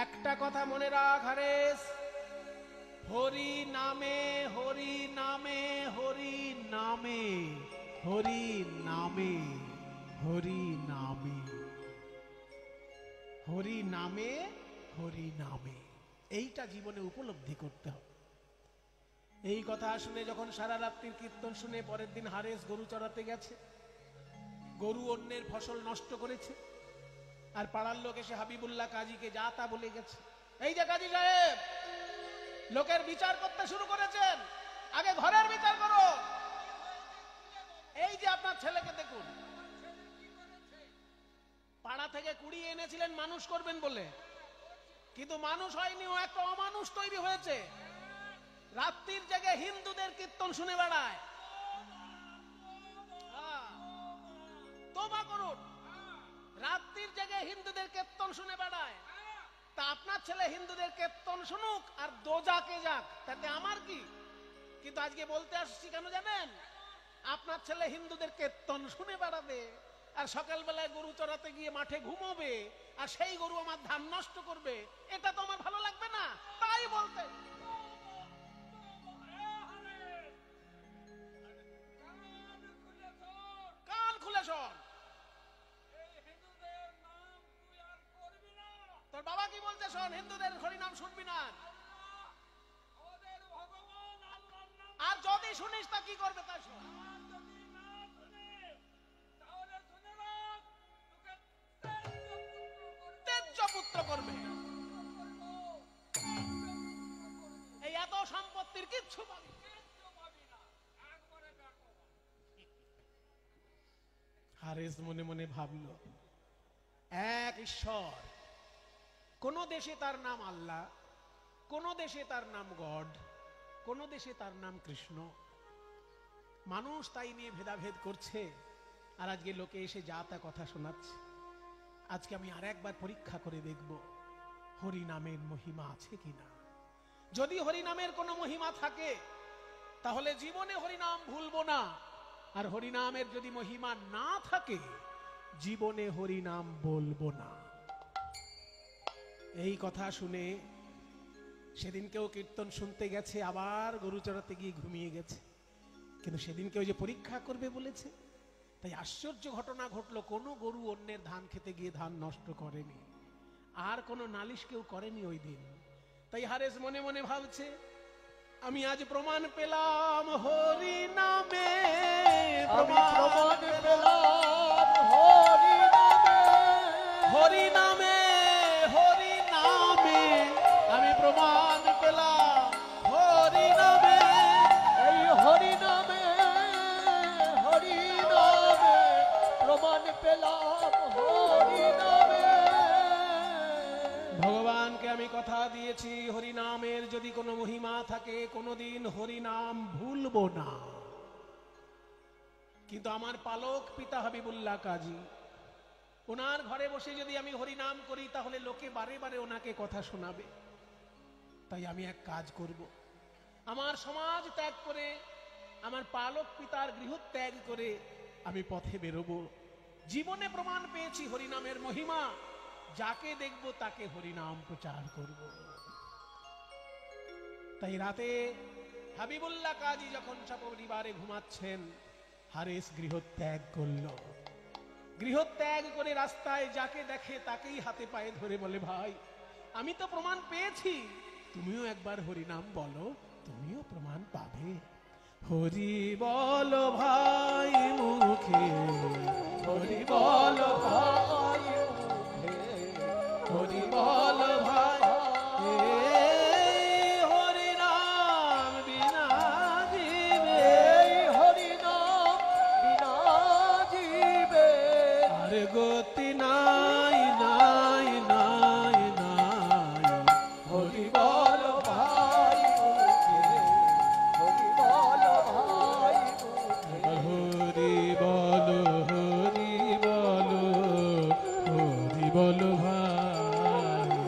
একটা কথা মনে রাখ হারেস, হরি নামে হরি নামে হরি নামে হরি নামে হরি নামে হরি নামে হরি নামে, এইটা জীবনে উপলব্ধি করতে হবে। এই কথা শুনে যখন সারা রাত্রির কীর্তন শুনে পরের দিন হারেস গরু চড়াতে গেছে, গরু অন্যের ফসল নষ্ট করেছে, আর পাড়ার লোক এসে হাবিবুল্লাহ কাজীকে যা তা বলে গেছে। এই যে কাজী সাহেব, লোকের বিচার করতে শুরু করেছেন, আগে ঘরের বিচার করো। এই যে আপনার ছেলেকে দেখুন, পাড়া থেকে কুড়িয়ে এনেছিলেন মানুষ করবেন বলে, কিন্তু মানুষ হয়নি, ও একটা অমানুষ তৈরি হয়েছে। রাত্রির জেগে হিন্দুদের কীর্তন শুনে বেড়ায়। তোবা করুন, রাত্রির জেগে হিন্দুদের কীর্তন শুনে বেড়ায়। তা আপনার ছেলে হিন্দুদের কীর্তন শুনুক আর দোজাকে যাক, তাতে আমার কি? কিন্তু আজকে বলতে আসছি কেন জানেন? আপনার ছেলে হিন্দুদের কীর্তন শুনে বেড়াবে আর সকালবেলায় গরু চড়াতে গিয়ে মাঠে ঘুমোবে, আর সেই গরু আমার ধান নষ্ট করবে, এটা তো আমার ভালো লাগবে না। তাই বলতে কান খুলে শোন। তোর বাবা কি বলছে শোন, হিন্দুদের হরি নাম শুনবি না। আর যদি শুনিস তা কি করবে তা শোন। তেজ্য পুত্র করবে। এই এত সম্পত্তির কিচ্ছু পাবি না। হারেস মনে মনে ভাবল, এক ঈশ্বর, কোন দেশে তার নাম আল্লাহ, কোন দেশে তার নাম গড, কোন দেশে তার নাম কৃষ্ণ। মানুষ তাই নিয়ে ভেদাভেদ করছে, আর আজকে লোকে এসে যা তা কথা শোনাচ্ছে। আজকে আমি আর একবার পরীক্ষা করে দেখব হরি নামের মহিমা আছে কিনা। যদি হরি নামের কোনো মহিমা থাকে তাহলে জীবনে হরি নাম ভুলবো না, আর হরি নামের যদি মহিমা না থাকে জীবনে হরি নাম বলবো না। এই কথা শুনে সেদিনকেও কীর্তন শুনতে গেছে, আবার গরু চড়াতে গিয়ে ঘুমিয়ে গেছে। কিন্তু সেদিনকেও যে পরীক্ষা করবে বলেছে, তাই আশ্চর্য ঘটনা ঘটলো, কোনো গরু অন্যের ধান খেতে গিয়ে ধান নষ্ট করেনি, আর কোনো নালিশ কেউ করেনি ওই দিন। তাই হারেস মনে মনে ভাবছে, আমি আজ প্রমাণ পেলাম হরি নামে, প্রমাণ পেলাম হরি নামে, হরি নামে হরি নামে, আমি প্রমাণ পেলাম হরি নামে, এই হরি নামে হরি নামে, প্রমাণ পেলাম হরি নামে। ভগবানকে আমি কথা দিয়েছি, হরি নামের যদি কোনো মহিমা থাকে কোনোদিন হরি নাম ভুলবো না। কিন্তু আমার পালক পিতা হাবিবুল্লাহ কাজী, ওনার ঘরে বসে যদি আমি হরি নাম করি তাহলে লোকে বারে বারে ওনাকে কথা শোনাবে। তাই আমি এক কাজ করব, আমার সমাজ ত্যাগ করে, আমার পালক পিতার গৃহ ত্যাগ করে আমি পথে বেরোবো। জীবনে প্রমাণ পেয়েছি হরি নামের মহিমা, যাকে দেখব তাকে হরি নাম প্রচার করব। তাই রাতে হাবিবুল্লাহ কাজী যখন সপরিবারে ঘুমাচ্ছেন, হারেস গৃহ ত্যাগ করল। গৃহ ত্যাগ করে রাস্তায় যাকে দেখে তাকেই হাতে পায়ে ধরে বলে, ভাই আমি তো প্রমাণ পেয়েছি, তুমিও একবার হরি নাম বলো, তুমিও প্রমাণ পাবে। হরি বলো ভাই মুখে, হরি বলো ভাই মুখে, হরি বলো ভাই, হরি নাম বিনা জীবে, হরি নাম বিনা জীবে আর গতি নাই নাই নাই নাই। হরি বলো ভাই মুখে, হরি বলো ভাই মুখে, হরি বলো হরি বলো হরি বলো ভাই।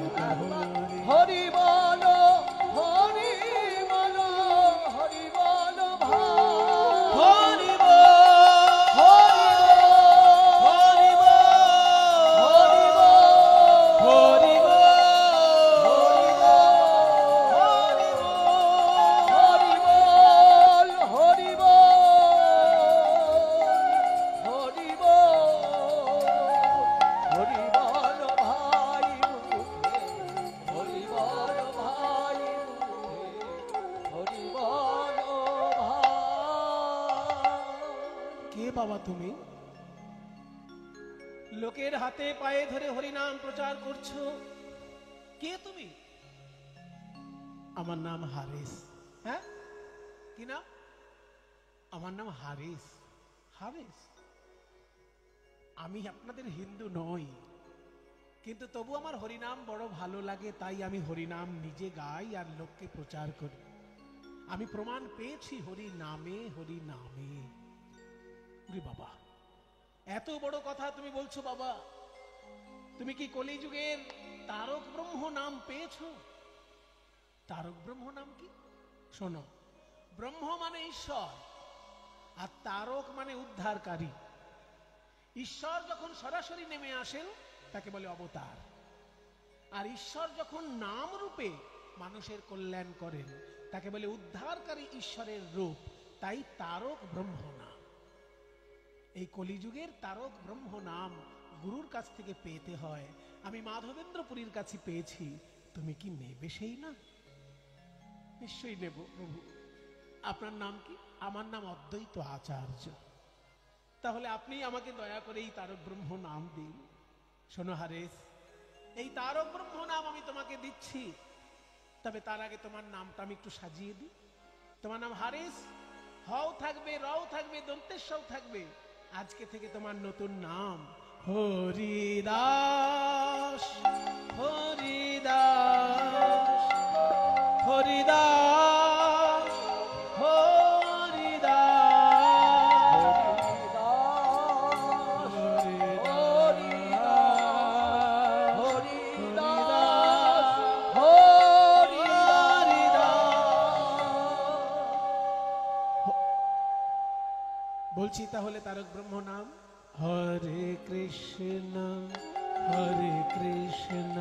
বাবা তুমি? লোকের হাতে পায়ে ধরে হরিনাম প্রচার করছো, কে তুমি? আমার নাম হারিস। হ্যাঁ, কি নাম? আমার নাম হারিস। হারিস? আমি আপনাদের হিন্দু নই, কিন্তু তবু আমার হরিনাম বড় ভালো লাগে, তাই আমি হরিনাম নিজে গাই আর লোককে প্রচার করি। আমি প্রমাণ পেয়েছি হরি নামে, হরি নামে। বাবা, এত বড় কথা তুমি বলছো বাবা? তুমি কি কলিযুগের তারক ব্রহ্ম নাম পেয়েছো? তারক ব্রহ্ম নাম কি? শোনো, ব্রহ্ম মানে ঈশ্বর, আর তারক মানে উদ্ধারকারী। ঈশ্বর যখন সরাসরি নেমে আসেন তাকে বলে অবতার, আর ঈশ্বর যখন নাম রূপে মানুষের কল্যাণ করেন তাকে বলে উদ্ধারকারী ঈশ্বরের রূপ। তাই তারক ব্রহ্ম নাম। এই কলিযুগের তারক ব্রহ্ম নাম গুরুর কাছ থেকে পেতে হয়। আমি মাধবেন্দ্রপুরীর কাছে পেয়েছি, তুমি কি নেবে সেই নাম? নিশ্চয়ই নেব প্রভু। আপনার নাম কি? আমার নাম অদ্বৈত আচার্য। তাহলে আপনি আমাকে দয়া করে এই তারক ব্রহ্ম নাম দিন। শোনো হারেস, এই তারক ব্রহ্ম নাম আমি তোমাকে দিচ্ছি, তবে তার আগে তোমার নামটা আমি একটু সাজিয়ে দিই। তোমার নাম হারেস, হও থাকবে, রও থাকবে, দন্তেশ্বর থাকবে। আজকে থেকে তোমার নতুন নাম হরিদাস। হরিদাস, হরিদাস, বলছি তাহলে তারক ব্রহ্ম নাম হরে কৃষ্ণ, হরে কৃষ্ণ,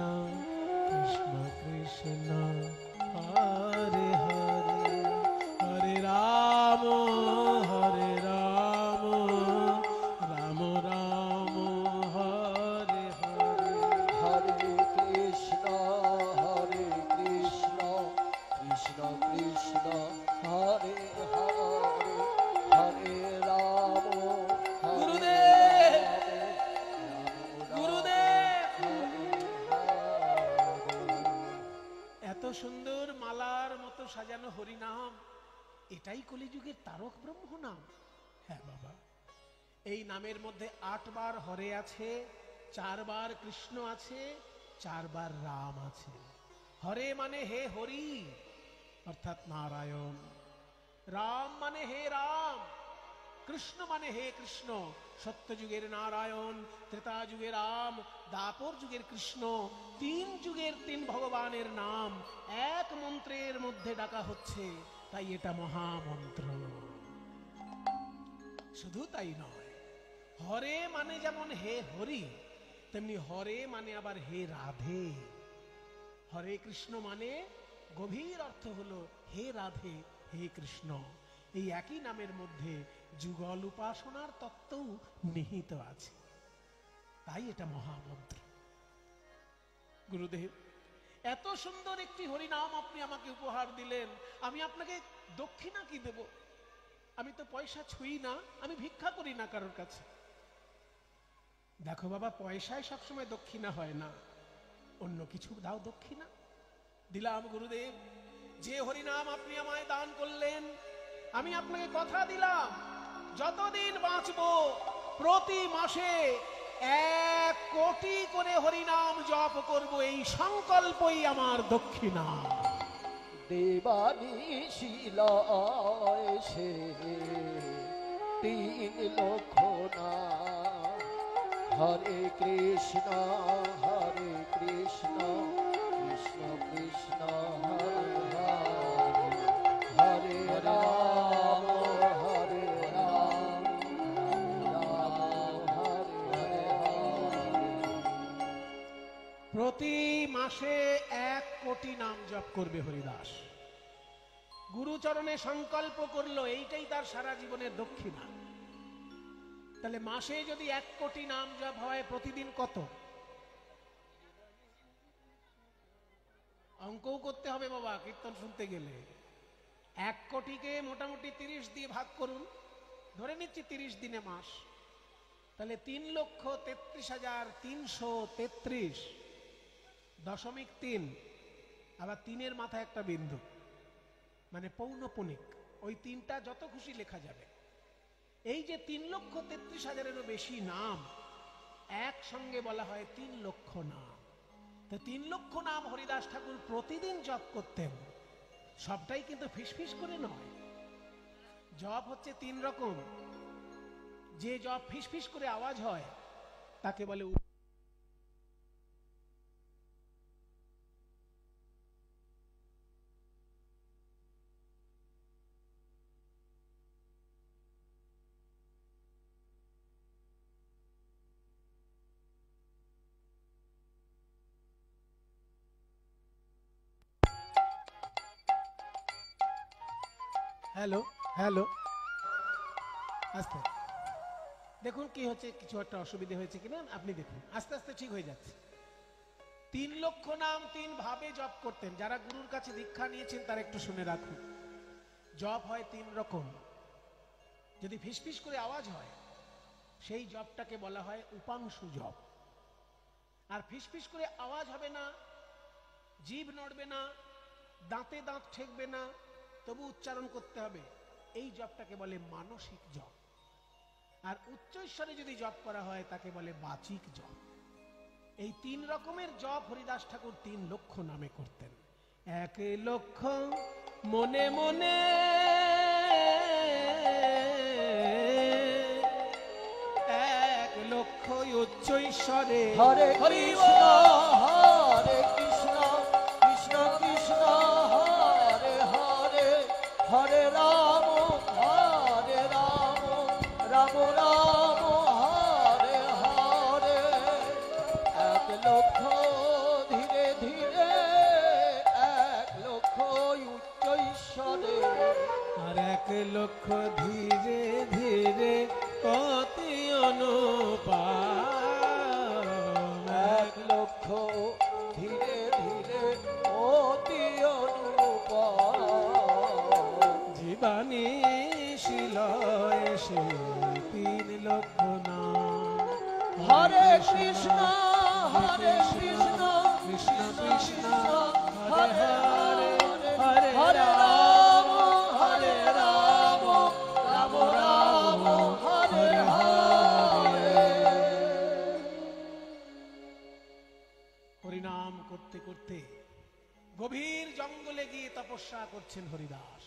কৃষ্ণ কৃষ্ণ, হরে হরে, হরে রাম, হরে রাম, রাম রাম, হরে হরে। হরে কৃষ্ণ, হরে কৃষ্ণ, কৃষ্ণ কৃষ্ণ, হরে হরে, হরে রাম, হরে এত সুন্দর মালার মতো সাজানো হরিনাম, এটাই কলিযুগের তারক ব্রহ্ম নাম। হ্যাঁ বাবা, এই নামের মধ্যে 8 বার হরে আছে, 4 বার কৃষ্ণ আছে, 4 বার রাম আছে। হরে মানে হে হরি অর্থাৎ নারায়ণ, রাম মানে হে রাম, কৃষ্ণ মানে হে কৃষ্ণ। সত্যযুগের নারায়ণ, ত্রেতা যুগের রাম, দাপর যুগের কৃষ্ণ, 3 যুগের 3 ভগবানের নাম এক মন্ত্রের মধ্যে ডাকা হচ্ছে, তাই এটা মহামন্ত্র। শুধু তাই নয়, হরে মানে যেমন হে হরি, তেমনি হরে মানে আবার হে রাধে। হরে কৃষ্ণ মানে গভীর অর্থ হলো হে রাধে, হে কৃষ্ণ। এই একই নামের মধ্যে যুগল উপাসনার তত্ত্বও নিহিত আছে, তাই এটা মহামন্ত্র। গুরুদেব, এত সুন্দর একটি হরিনাম আপনি আমাকে উপহার দিলেন, আমি আপনাকে দক্ষিণা কি দেব? আমি তো পয়সা ছুঁই না, আমি ভিক্ষা করি না কারোর কাছে। দেখো বাবা, পয়সায় সবসময় দক্ষিণা হয় না, অন্য কিছু দাও দক্ষিণা। দিলাম গুরুদেব, যে হরিনাম আপনি আমায় দান করলেন, আমি আপনাকে কথা দিলাম যতদিন বাঁচব প্রতি মাসে 1 কোটি করে হরিনাম জপ করব, এই সংকল্পই আমার দক্ষিণা। দেবানিশিলয় সে 3 লক্ষ নাম, হরে কৃষ্ণ, হরে কৃষ্ণ, কৃষ্ণ কৃষ্ণ, হরে হরে, হরে রাম, হরে রাম, রাম হরে হরে। প্রতি মাসে 1 কোটি নাম জপ করবে হরিদাস। গুরুচরণে সংকল্প করলো, এইটাই তার সারা জীবনের দক্ষিণা। তাহলে মাসে যদি 1 কোটি নাম জপ হয়, প্রতিদিন কত? অঙ্কও করতে হবে বাবা, কীর্তন শুনতে গেলে। 1 কোটিকে মোটামুটি 30 দিয়ে ভাগ করুন, ধরে নিচ্ছি 30 দিনে মাস, তাহলে 3,33,333 দশমিক 3, আবার 3-এর মাথায় একটা বিন্দু, মানে পৌনপুনিক, ওই 3টা যত খুশি লেখা যাবে। এই যে 3,33,000-এরও বেশি নাম একসঙ্গে বলা হয় 3 লক্ষ নাম। তো 3 লক্ষ নাম হরিদাস ঠাকুর প্রতিদিন জপ করতেন। সবটাই কিন্তু ফিসফিস করে নয়। জপ হচ্ছে 3 রকম। যে জপ ফিসফিস করে আওয়াজ হয় তাকে বলে হ্যালো হ্যালো। আস্তে দেখুন কি হচ্ছে, কিছু একটা অসুবিধা হয়েছে কিনা আপনি দেখুন, আস্তে আস্তে ঠিক হয়ে যাচ্ছে। 3 লক্ষ নাম 3 ভাবে জপ করতেন। যারা গুরুর কাছে দীক্ষা নিয়েছেন তারা একটু শুনে রাখুন। জপ হয় 3 রকম। যদি ফিসফিস করে আওয়াজ হয় সেই জপটাকে বলা হয় উপাংশু জপ। আর ফিসফিস করে আওয়াজ হবে না, জিভ নড়বে না, দাঁতে দাঁত ঠেকবে না, তবু উচ্চারণ করতে হবে, এই জপটাকে বলে মানসিক জপ। আর উচ্চৈশ্বরে যদি জপ করা হয় তাকে বলে বাচিক জপ। এই 3 রকমের জপ হরিদাস ঠাকুর 3 লক্ষ নামে করতেন। 1 লক্ষ মনে মনে, 1 লক্ষ উচ্চৈশ্বরে। হরে কৃষ্ণ হরে কৃষ্ণ কৃষ্ণ কৃষ্ণ হরে হরে, হরে রাম রাম রাম হরে হরে। 1 লক্ষ ধীরে ধীরে, 1 লক্ষ উচ্চৈশ্বরে। আর 1 লক্ষ ধীরে ধীরে অতি অনুপাম। 1 লক্ষ ধীরে ধীরে অতি অনুপম। জীবানী শিলয় সে 3 লক্ষ নাম। হরে কৃষ্ণ হরে কৃষ্ণ কৃষ্ণ কৃষ্ণ হরে হরে হরে, হরে হরে রাম হরে রাম রাম রাম হরে হরে। হরিনাম করতে করতে গভীর জঙ্গলে গিয়ে তপস্যা করছেন হরিদাস।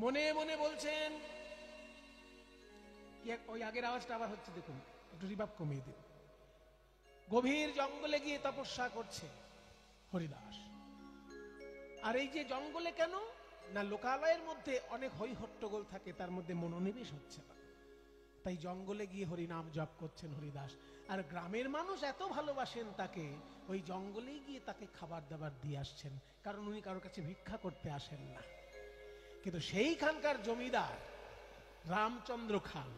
মনে মনে বলছেন, ওই আগের আওয়াজটা আবার হচ্ছে, দেখুন একটু রিভাব কমিয়ে দিন। গভীর জঙ্গলে গিয়ে তপস্যা করছে হরিদাস। আর এই যে জঙ্গলে কেন না, লোকালয়ের মধ্যে অনেক হই হট্টগোল থাকে, তার মধ্যে মনোনিবেশ হচ্ছে না, তাই জঙ্গলে গিয়ে হরিনাম জপ করছেন হরিদাস। আর গ্রামের মানুষ এত ভালোবাসেন তাকে, ওই জঙ্গলেই গিয়ে তাকে খাবার দাবার দিয়ে আসছেন, কারণ উনি কারোর কাছে ভিক্ষা করতে আসেন না। কিন্তু সেইখানকার জমিদার রামচন্দ্র খান,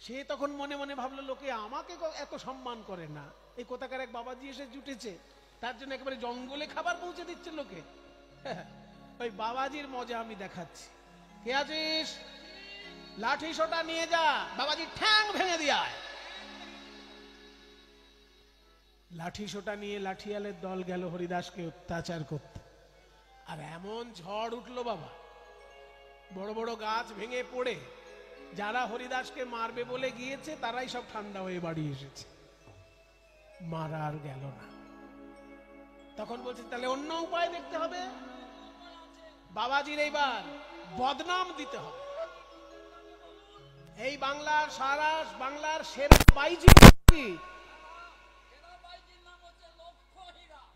সে তখন মনে মনে ভাবলো, লোকে আমাকে এত সম্মান করে না, এই কোথাকার এক বাবাজি এসে জুটেছে, তার জন্য একেবারে জঙ্গলে খাবার পৌঁছে দিচ্ছে লোকে। ওই বাবাজির মজা আমি দেখাচ্ছি। কে আছিস? লাঠি সোটা নিয়ে যা, বাবাজি ঠ্যাং ভেঙে দিয়ায়। লাঠি সোটা নিয়ে লাঠিয়ালের দল গেল হরিদাসকে অত্যাচার করতে। আর এমন ঝড় উঠলো বাবা, বড় বড় গাছ ভেঙে পড়ে যারা হরিদাসকে মারবে বলে গিয়েছে তারাই সব ঠান্ডা হয়ে বাড়ি এসেছে, মারা আর গেল না। তখন বলছে তাহলে অন্য উপায় দেখতে হবে, বাবাজির এইবার বদনাম দিতে হবে। এই বাংলার সারা বাংলার সেরা বাইজি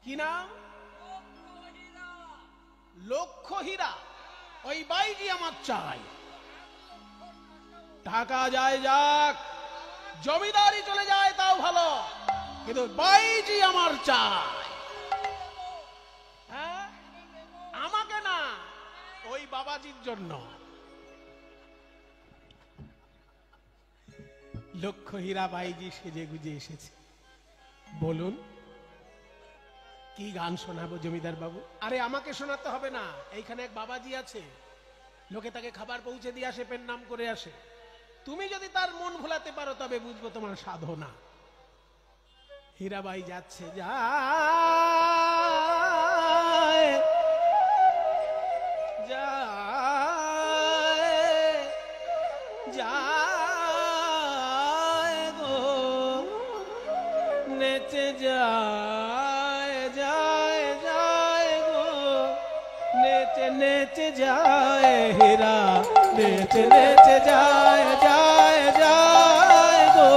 কি নাম? লক্ষ্য হীরা। ওই বাইজি আমার চাই। টাকা যায় যাক, জমিদারি চলে যায় তাও ভালো, কিন্তু বাইজি আমার চাই। হ্যাঁ, আমাকে না, ওই বাবাজির জন্য। লক্ষ্য হীরা বাইজি সেজে গুজে এসেছে। বলুন কি গান শোনাবো জমিদার বাবু? আরে আমাকে শোনাতে হবে না, এইখানে এক বাবাজি আছে, লোকে তাকে খাবার পৌঁছে দিয়ে আসে, পেন নাম করে আসে। তুমি যদি তার মন ভোলাতে পারো তবে বুঝবো তোমার সাধনা। হীরাবাই যাচ্ছে, যায় যায় যায় গো, নেচে যায় যায় যায় গো, নেচে নেচে যায় হীরা, নেচে নেচে যায় যায় যায় গো।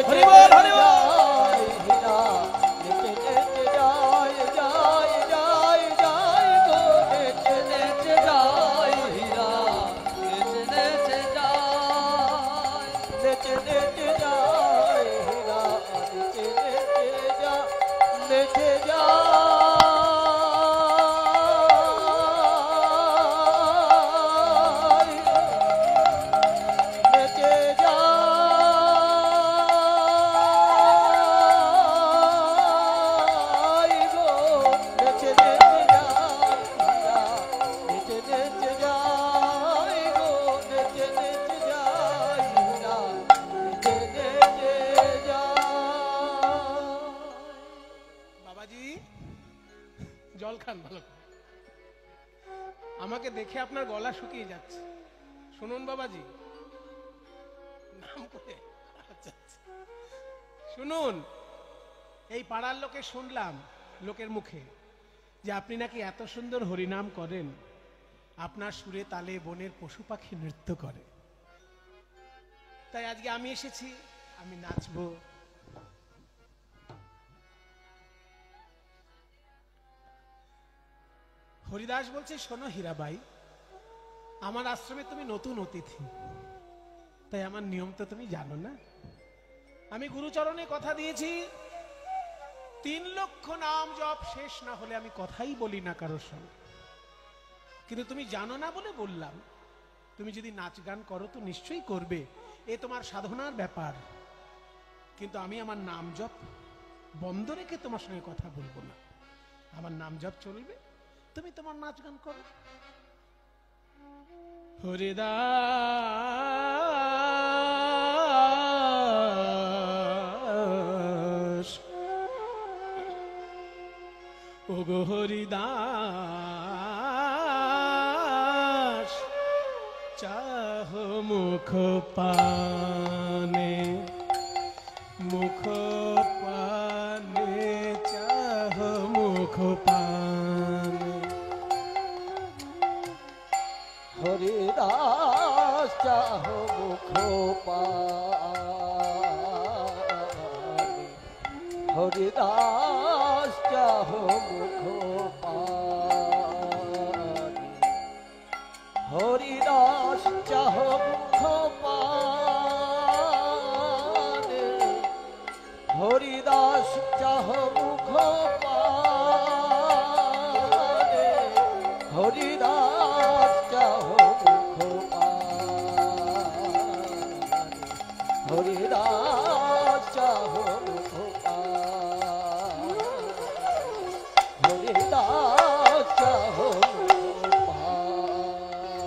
হরি বল হরি বল। জল খান ভালো করে। আমাকে দেখে আপনার গলা শুকিয়ে যাচ্ছে। শুনুন বাবাজি, নাম করে আচ্ছা আচ্ছা। শুনুন, এই পাড়ার লোকে শুনলাম লোকের মুখে যে আপনি নাকি এত সুন্দর হরিনাম করেন, আপনার সুরে তালে বনের পশু পাখি নৃত্য করে। তাই আজকে আমি এসেছি, আমি নাচবো। হরিদাস বলছে, শোনো হীরাবাই, আমার আশ্রমে তুমি নতুন অতিথি, তাই আমার নিয়ম তো তুমি জানো না। আমি গুরুচরণে কথা দিয়েছি 3 লক্ষ নাম জপ শেষ না হলে আমি কথাই বলি না কারোর সঙ্গে। কিন্তু তুমি জানো না বলে বললাম। তুমি যদি নাচ গান করো তো নিশ্চয়ই করবে, এ তোমার সাধনার ব্যাপার। কিন্তু আমি আমার নাম জপ বন্ধ রেখে তোমার সঙ্গে কথা বলবো না। আমার নাম জপ চলবে, তুমি তোমার নাচ গান করো। হরিদাস ও গো হরিদাস, চাহ মুখ পানে, মুখ পানে চাহ মুখ পানে। হরিদাস চাহ মুখ পানে, হরিদাস চাহ মুখ পানে, হরিদাস চাহ মুখ পানে, হরিদাস চাহ মুখ পানে, হরিদাস চাহ মুখ পানে, হরিদাস চাহ মুখ পানে, হরিদাস চাহ মুখ পানে।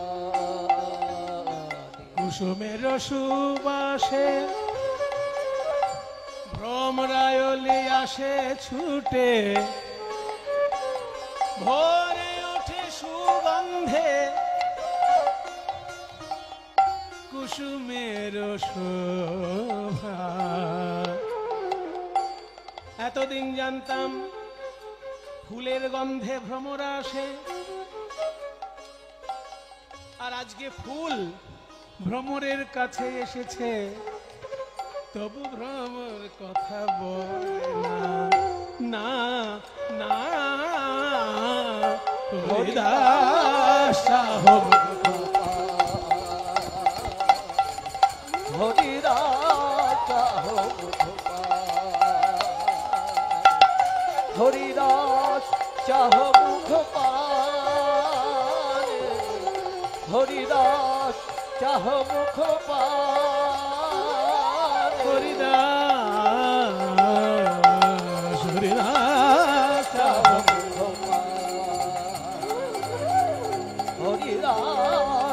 কুসুমের সুবাসে ভ্রমরায়লি আসে ছুটে, ভোরে ওঠে সুগন্ধে কুসুমের শোভা। এতদিন জানতাম ফুলের গন্ধে ভ্রমরা আসে, আর আজকে ফুল ভ্রমরের কাছে এসেছে, তবু ভ্রমর কথা বলে না না না। হরিদাস চাহ মুখ পানে, হরিদাস চাহ মুখ পানে, হরিদাস চাহ মুখ পানে, হরিদাস চাহ মুখ পানে, হরিদাস হরিদাস চাহ মুখ পানে, হরিদাস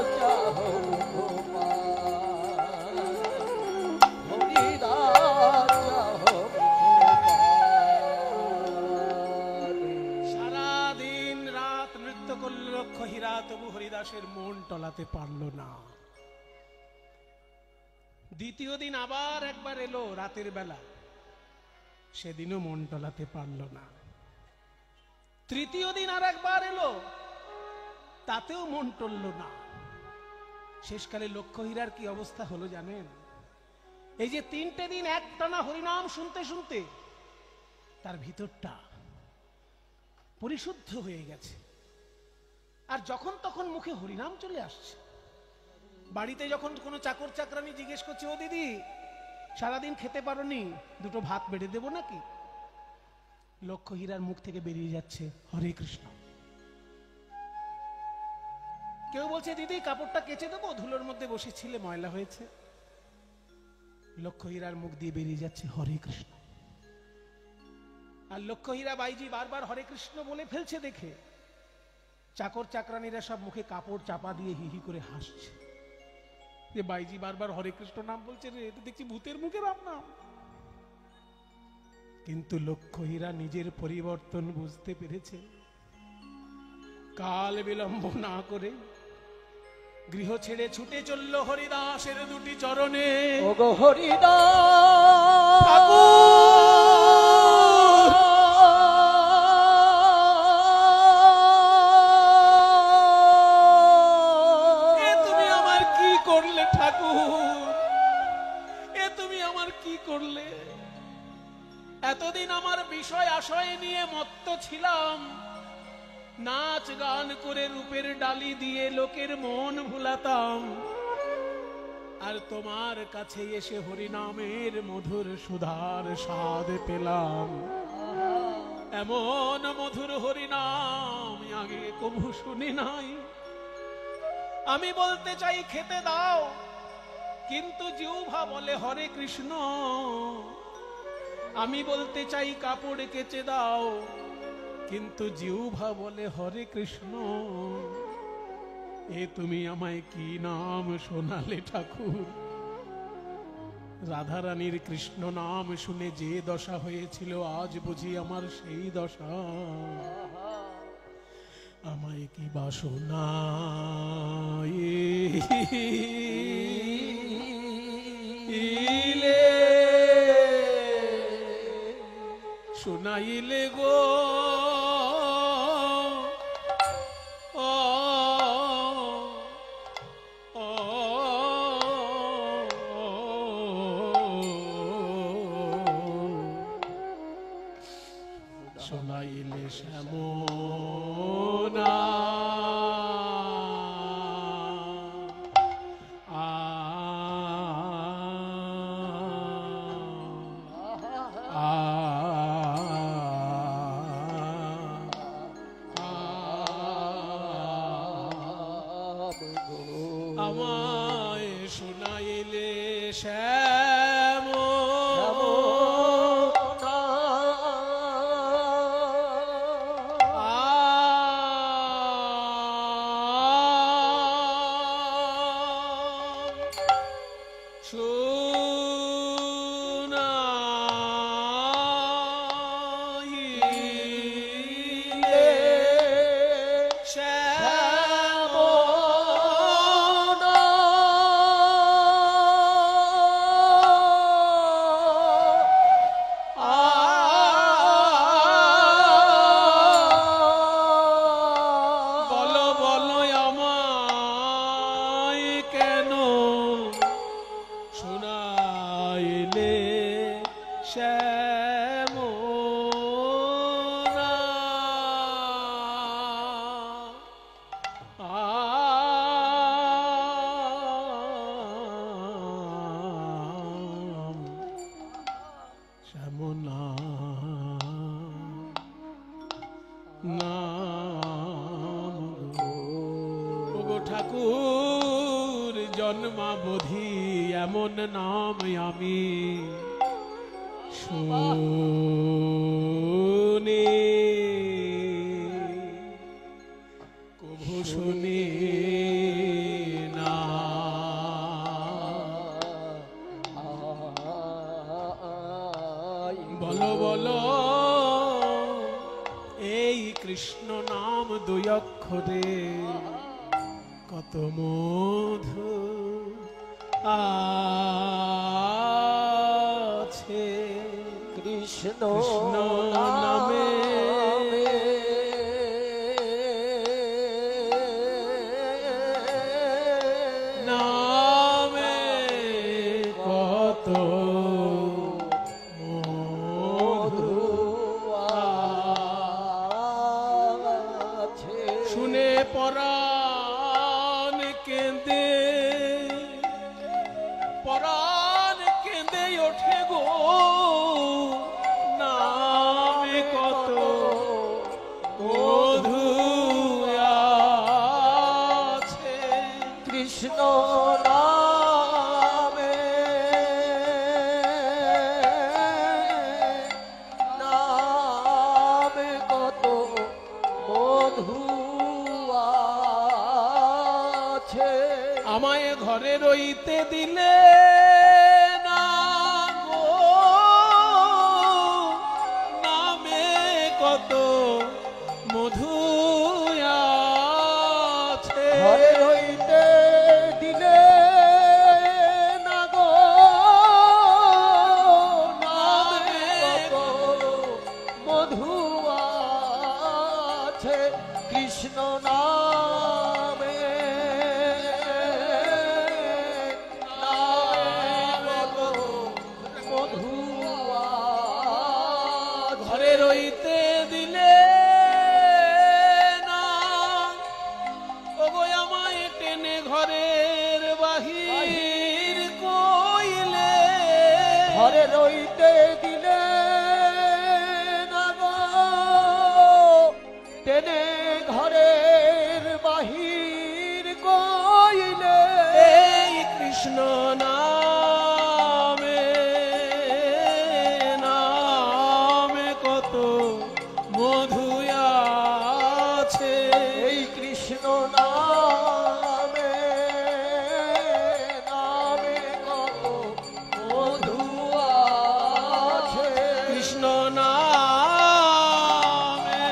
লক্ষ্যহীরা তবু হরিদাসের মন টলাতে পারল না। দ্বিতীয় দিন আবার একবার এলো রাতের বেলা, সেদিনও মন টলাতে পারল না। তৃতীয় দিন আর একবার এলো, তাতেও মন টলল না। শেষকালে লক্ষ্যহীরার কি অবস্থা হলো জানেন? এই যে 3টে দিন একটানা হরিনাম শুনতে শুনতে তার ভিতরটা পরিশুদ্ধ হয়ে গেছে, আর যখন তখন মুখে হরিনাম চলে আসছে। বাড়িতে যখন কোনো চাকর চাকরানি জিজ্ঞেস করছে, ও দিদি সারাদিন খেতে পারোনি, দুটো ভাত বেড়ে দেবো নাকি? লক্ষ্যহীরার মুখ থেকে বেরিয়ে যাচ্ছে হরে কৃষ্ণ। কেউ বলছে, দিদি কাপড়টা কেচে দেবো, ধুলোর মধ্যে বসেছিলে ময়লা হয়েছে। লক্ষ্যহীরার মুখ দিয়ে বেরিয়ে যাচ্ছে হরে কৃষ্ণ। আর লক্ষ্যহীরা বাইজি বারবার হরে কৃষ্ণ বলে ফেলছে দেখে চাকর চাকরানিরা সব মুখে কাপড় চাপা দিয়ে হি হি করে হাসছে, যে বাইজি বারবার হরে কৃষ্ণ নাম বলছে রে, এটা দেখছি ভূতের মুখে রাম নাম। কিন্তু লক্ষ্যহীরা নিজের পরিবর্তন বুঝতে পেরেছে। কাল বিলম্ব না করে গৃহ ছেড়ে ছুটে চলল হরিদাসের দুটি চরণে। ওগো হরিদাস, এ তুমি আমার কি করলে ঠাকুর, এ তুমি আমার কি করলে? এতদিন আমার বিষয় আশয় নিয়ে মত্ত ছিলাম, নাচ গান করে রূপের ডালি দিয়ে লোকের মন ভুলাতাম, আর তোমার কাছে এসে হরিনামের মধুর সুধার স্বাদ পেলাম। এমন মধুর হরিনাম আগে কবু শুনি নাই। আমি বলতে চাই খেতে দাও, কিন্তু জিহ্বা বলে হরে কৃষ্ণ। আমি বলতে চাই কাপড় কেচে দাও, কিন্তু জিহ্বা বলে হরে কৃষ্ণ। এ তুমি আমায় কি নাম শোনালে ঠাকুর? রাধারানীর কৃষ্ণ নাম শুনে যে দশা হয়েছিল, আজ বুঝি আমার সেই দশা। আমায় কি বাসনা শোনাইলে গো, শোনাইলে শ্যামনা আমায় শোনাইলে শ্যাম ঠাকুর জন্মাবধি এমন নাম আমি শুনি কভু শুনি না। বলো বলো এ এই কৃষ্ণ নাম দুই অক্ষরে কত মধু আছে। কৃষ্ণ কৃষ্ণ নামে নামে কত মধু আছে। শুনে পরাণ কেঁদে ওঠে গো নামে কত মধু আছে। কৃষ্ণ নামে নামে কত মধু আছে। আমায় ঘরে রইতে দিলে না গো নামে কত মধু আছে। ঘরে রইতে দিলে না গো নামে কত মধু আছে। কৃষ্ণ নামে নামে কত মধু আছে। ঘরে রইতে দিলে না ওগো আমায় টেনে ঘরের বাহির কইলে। ঘরে রইতে দিলে না গো টেনে ঘরের বাহির কইলে। এই কৃষ্ণ নামে নামে কত মধু আছে। এই কৃষ্ণ নামে নামে কত মধু আছে। কৃষ্ণ নামে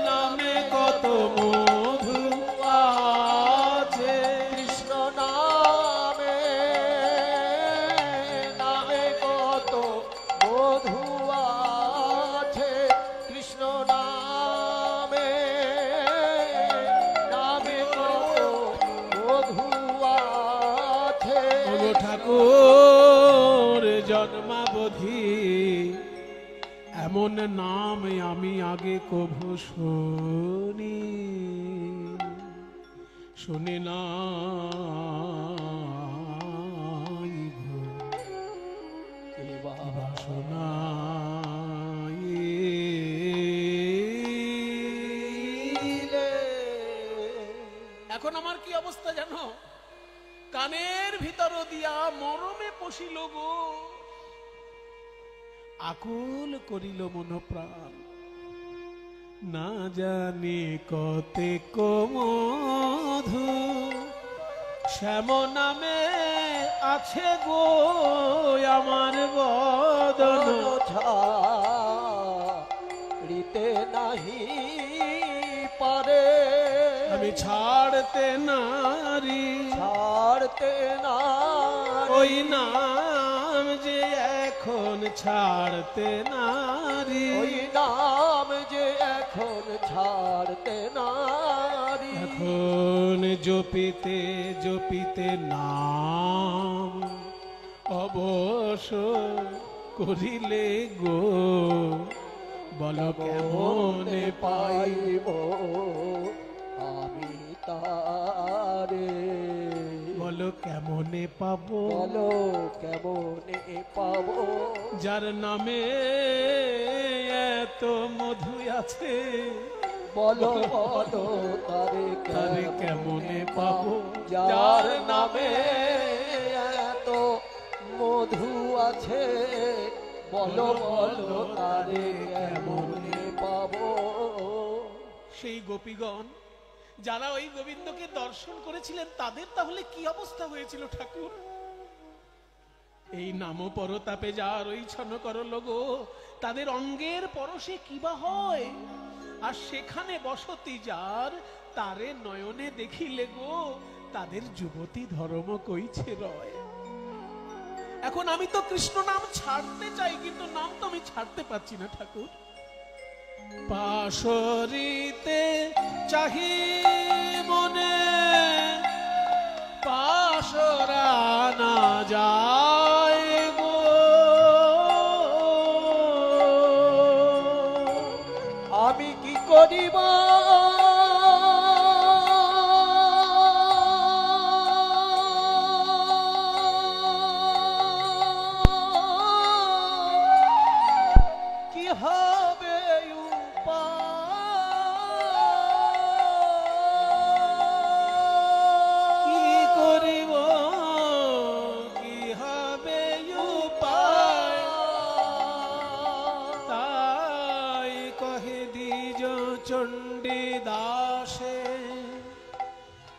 নামে কত মধু আছে। কৃষ্ণ নামে নামে কত মধু আছে। কৃষ্ণ নামে নামে কত মধু আছে। ওগো ঠাকুর জন্মাবধি এমন নাম আমি আগে কভু শুনি নাই গো। শোনাইলে। এখন আমার কি অবস্থা জানো? কানের ভিতর দিয়া মরমে পশিল গো, আকুল করিল মন প্রাণ। না জানি কতে মধু শ্যাম নামে আছে গো আমার বদন। ছাড়িতে নাহি পারে আমি ছাড়তে নারি ছাড়তে না ওই নাম যে এখন ছাড়তে নারি। ওই নাম যে এখন ছাড়তে নারি। এখন জপিতে জপিতে নাম অবশ্য করিলে গো বলো কেমনে পাই। পাইব আমি তারে বলো কেমনে পাবো বলো কেমনে পাবো যার নামে এত মধু আছে। বলো বলো তারে কেমনে পাবো যার নামে এত মধু আছে। বলো বলো তারে কেমনে পাবো। সেই গোপীগণ যারা ওই গোবিন্দকে দর্শন করেছিলেন তাদের তাহলে কি অবস্থা হয়েছিল ঠাকুর? এই নাম পরতাপে যার ওই ছন করল গো তাদের অঙ্গের পরশে কিবা হয়, আর সেখানে বসতি যার, তারে নয়নে দেখিলে গো তাদের যুবতী ধর্ম কইছে রয়। এখন আমি তো কৃষ্ণ নাম ছাড়তে চাই, কিন্তু নাম তো আমি ছাড়তে পারছি না ঠাকুর। পাশরিতে চাহি মনে পাশরা না যায় গো, আমি কি করিব কি হবে কি করিব কি হবে উপায়, তাই কহে দ্বিজ চণ্ডী দাসে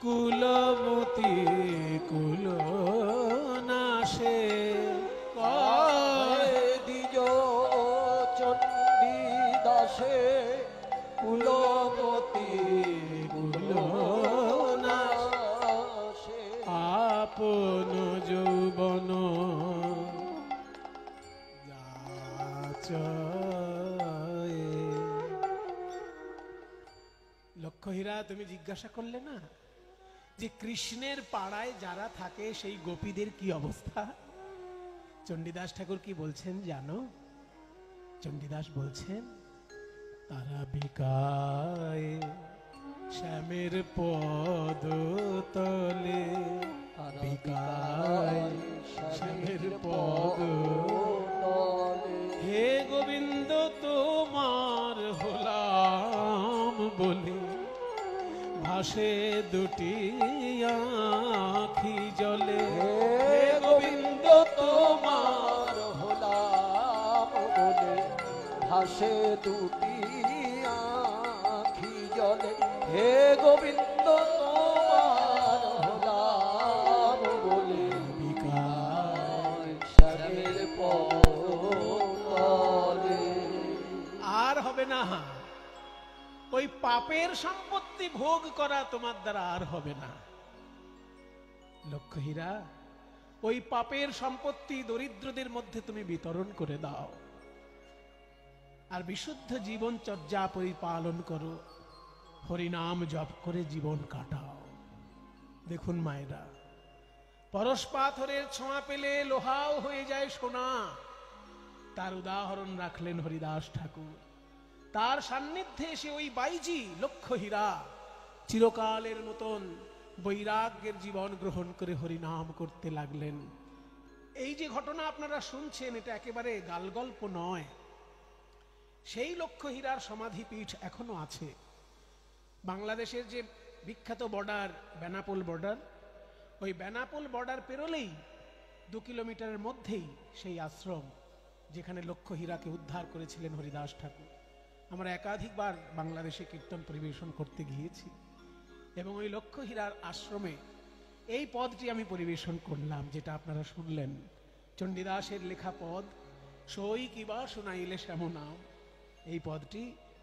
কুলমতি কুল নাশে। দ্বিজ চণ্ডী দাসে কুলমতি কুল নাশে। আপন যৌবন যাচয়ে। লক্ষ্যহীরা, তুমি জিজ্ঞাসা করলে না যে কৃষ্ণের পাড়ায় যারা থাকে সেই গোপীদের কি অবস্থা? চণ্ডীদাস ঠাকুর কি বলছেন জানো? চণ্ডীদাস বলছেন, তারা বিকায় শ্যামের পদ তলে, বিকায় শ্যামের পদ তলে। হে গোবিন্দ তোমার হলাম বলে, ভাসে দুটি আখি জলে। হে গোবিন্দ তোমার হলাম বলে, ভাসে দুটি আখি জলে। হে গোবিন্দ তোমার হলাম বলে, বিকায় শ্যামের পদতলে। আর হবে না, ওই পাপের সম্পত্তি ভোগ করা তোমার দ্বারা আর হবে না। লক্ষ্যহীরা, ওই পাপের সম্পত্তি দরিদ্রদের মধ্যে তুমি বিতরণ করে দাও, আর বিশুদ্ধ জীবন চর্যা পরিপালন করো, হরিনাম জপ করে জীবন কাটাও। দেখুন মায়েরা, পরশ পাথরের ছোঁয়া পেলে লোহাও হয়ে যায় সোনা, তার উদাহরণ রাখলেন হরিদাস ঠাকুর। তার সান্নিধ্যে এসে ওই বাইজি লক্ষ্যহীরা চিরকালের মতন বৈরাগ্যের জীবন গ্রহণ করে হরিনাম করতে লাগলেন। এই যে ঘটনা আপনারা শুনছেন, এটা একেবারে গালগল্প নয়। সেই লক্ষ্যহীরার সমাধিপীঠ এখনো আছে। বাংলাদেশের যে বিখ্যাত বর্ডার, বেনাপোল বর্ডার, ওই বেনাপোল বর্ডার পেরোলেই 2 কিলোমিটারের মধ্যেই সেই আশ্রম, যেখানে লক্ষ্যহীরাকে উদ্ধার করেছিলেন হরিদাস ঠাকুর। আমরা একাধিকবার বাংলাদেশে কীর্তন পরিবেশন করতে গিয়েছি, এবং ওই লক্ষ্যহীরার আশ্রমে এই পদটি আমি পরিবেশন করলাম, যেটা আপনারা শুনলেন। চণ্ডীদাসের লেখা পদ, সই কিবা শুনাইলে শ্যামনাম। এই পদটি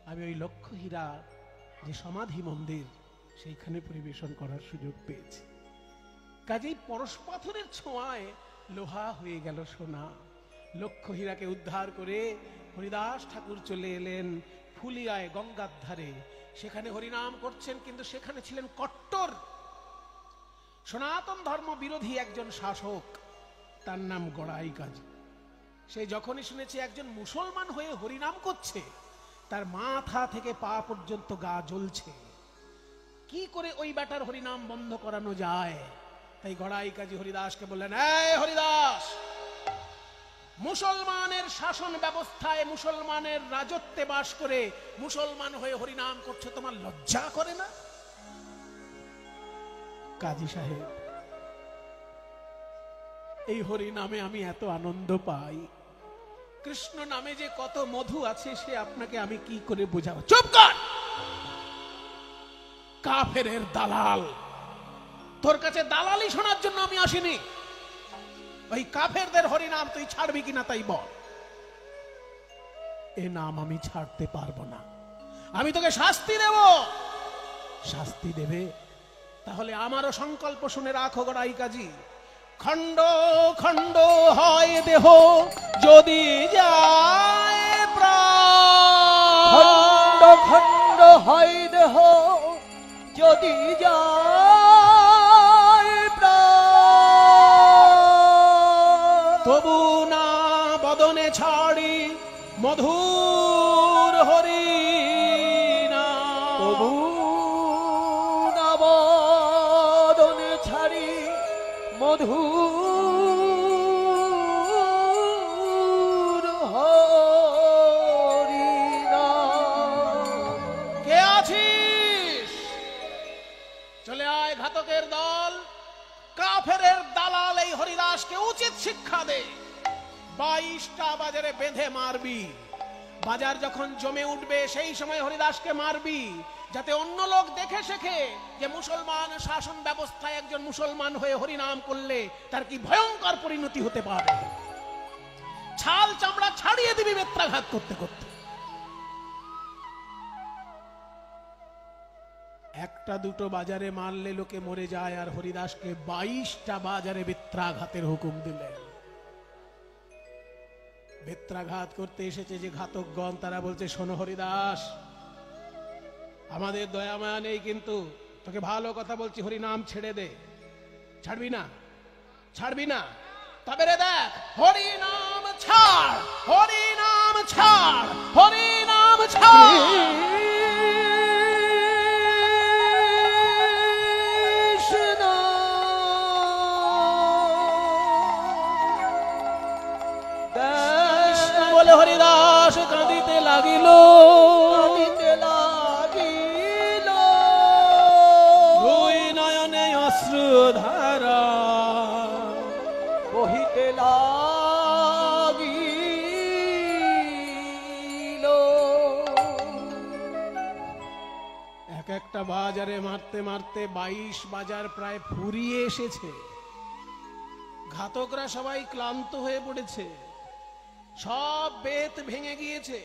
আমি ওই লক্ষ্যহীরা যে সমাধি মন্দির, সেইখানে পরিবেশন করার সুযোগ পেয়েছি। কাজেই পরশ পাথরের ছোঁয়ায় লোহা হয়ে গেল সোনা। লক্ষ্যহীরাকে উদ্ধার করে হরিদাস ঠাকুর চলে এলেন ফুলিয়ায়, গঙ্গার ধারে। সেখানে হরিনাম করছেন, কিন্তু সেখানে ছিলেন কট্টর সনাতন ধর্ম বিরোধী একজন শাসক, তার নাম গড়াই কাজী। সে যখনই শুনেছে একজন মুসলমান হয়ে হরিনাম করছে, তার মাথা থেকে পা পর্যন্ত গা জ্বলছে। কি করে ওই ব্যাটার হরিনাম বন্ধ করানো যায়? তাই গড়াই কাজী হরিদাসকে বললেন, এই হরিদাস, মুসলমানের শাসন ব্যবস্থায়, মুসলমানের রাজত্বে বাস করে মুসলমান হয়ে হরিনাম করছো, তোমার লজ্জা করে না? কাজী সাহেব, এই হরি নামে আমি এত আনন্দ পাই, কৃষ্ণ নামে যে কত মধু আছে সে আপনাকে আমি কি করে বোঝাবো? চুপ কর! কাফেরের দালাল, তোর কাছে দালালি শোনার জন্য আমি আসিনি। ওই কাফেরদের হরিনাম তুই ছাড়বি কিনা তাই বল। এ নাম আমি ছাড়তে পারবো না। আমি তোকে শাস্তি দেব। শাস্তি দেবে? তাহলে আমারও সংকল্প শুনে রাখো গড়াই কাজী। খণ্ড খণ্ড হয় দেহ যদি যায় প্রাণ, খণ্ড খণ্ড হয় দেহ যদি যায় প্রাণ, তবু না বদনে ছাড়ি মধুর হরি নাম। তবু না বদনে ছাড়ি মধুর হরি নাম। কে আছিস? চলে আয় ঘাতকের দল, কাফেরের দালাল এই হরিদাসকে উচিত শিক্ষা দে। 22টা বাজারে বেঁধে মারবি। বাজার যখন জমে উঠবে সেই সময় হরিদাসকে মারবি, যাতে অন্য লোক দেখে শেখে যে মুসলমান শাসন ব্যবস্থায় একজন মুসলমান হয়ে হরিনাম করলে তার কি ভয়ঙ্কর পরিণতি হতে পারে। ছাল চামড়া ছাড়িয়ে দিবি বেত্রাঘাত করতে করতে। একটা দুটো বাজারে মারলে লোকে মরে যায়, আর হরিদাসকে 22টা বাজারে বেত্রাঘাতের হুকুম দিলেন। বেত্রাঘাত করতে এসেছে যে ঘাতকগণ, তারা বলছে, শোনো হরিদাস, আমাদের দয়া মায়া নেই, কিন্তু তোকে ভালো কথা বলছি, হরিনাম ছেড়ে দে। ছাড়বি না? ছাড়বি না? তবে রে দেখ, হরিনাম ছাড়, হরিনাম ছাড়, হরিনাম ছাড়। বলে হরিদাস কাঁদিতে লাগিল, কাঁদিতে লাগিল, দুই নয়নে অশ্রু ধারা বহিতে লাগিল। এক একটা বাজারে মারতে মারতে 22 বাজার প্রায় ফুরিয়ে এসেছে। ঘাতকরা সবাই ক্লান্ত হয়ে পড়েছে, সব বেত ভেঙে গিয়েছে।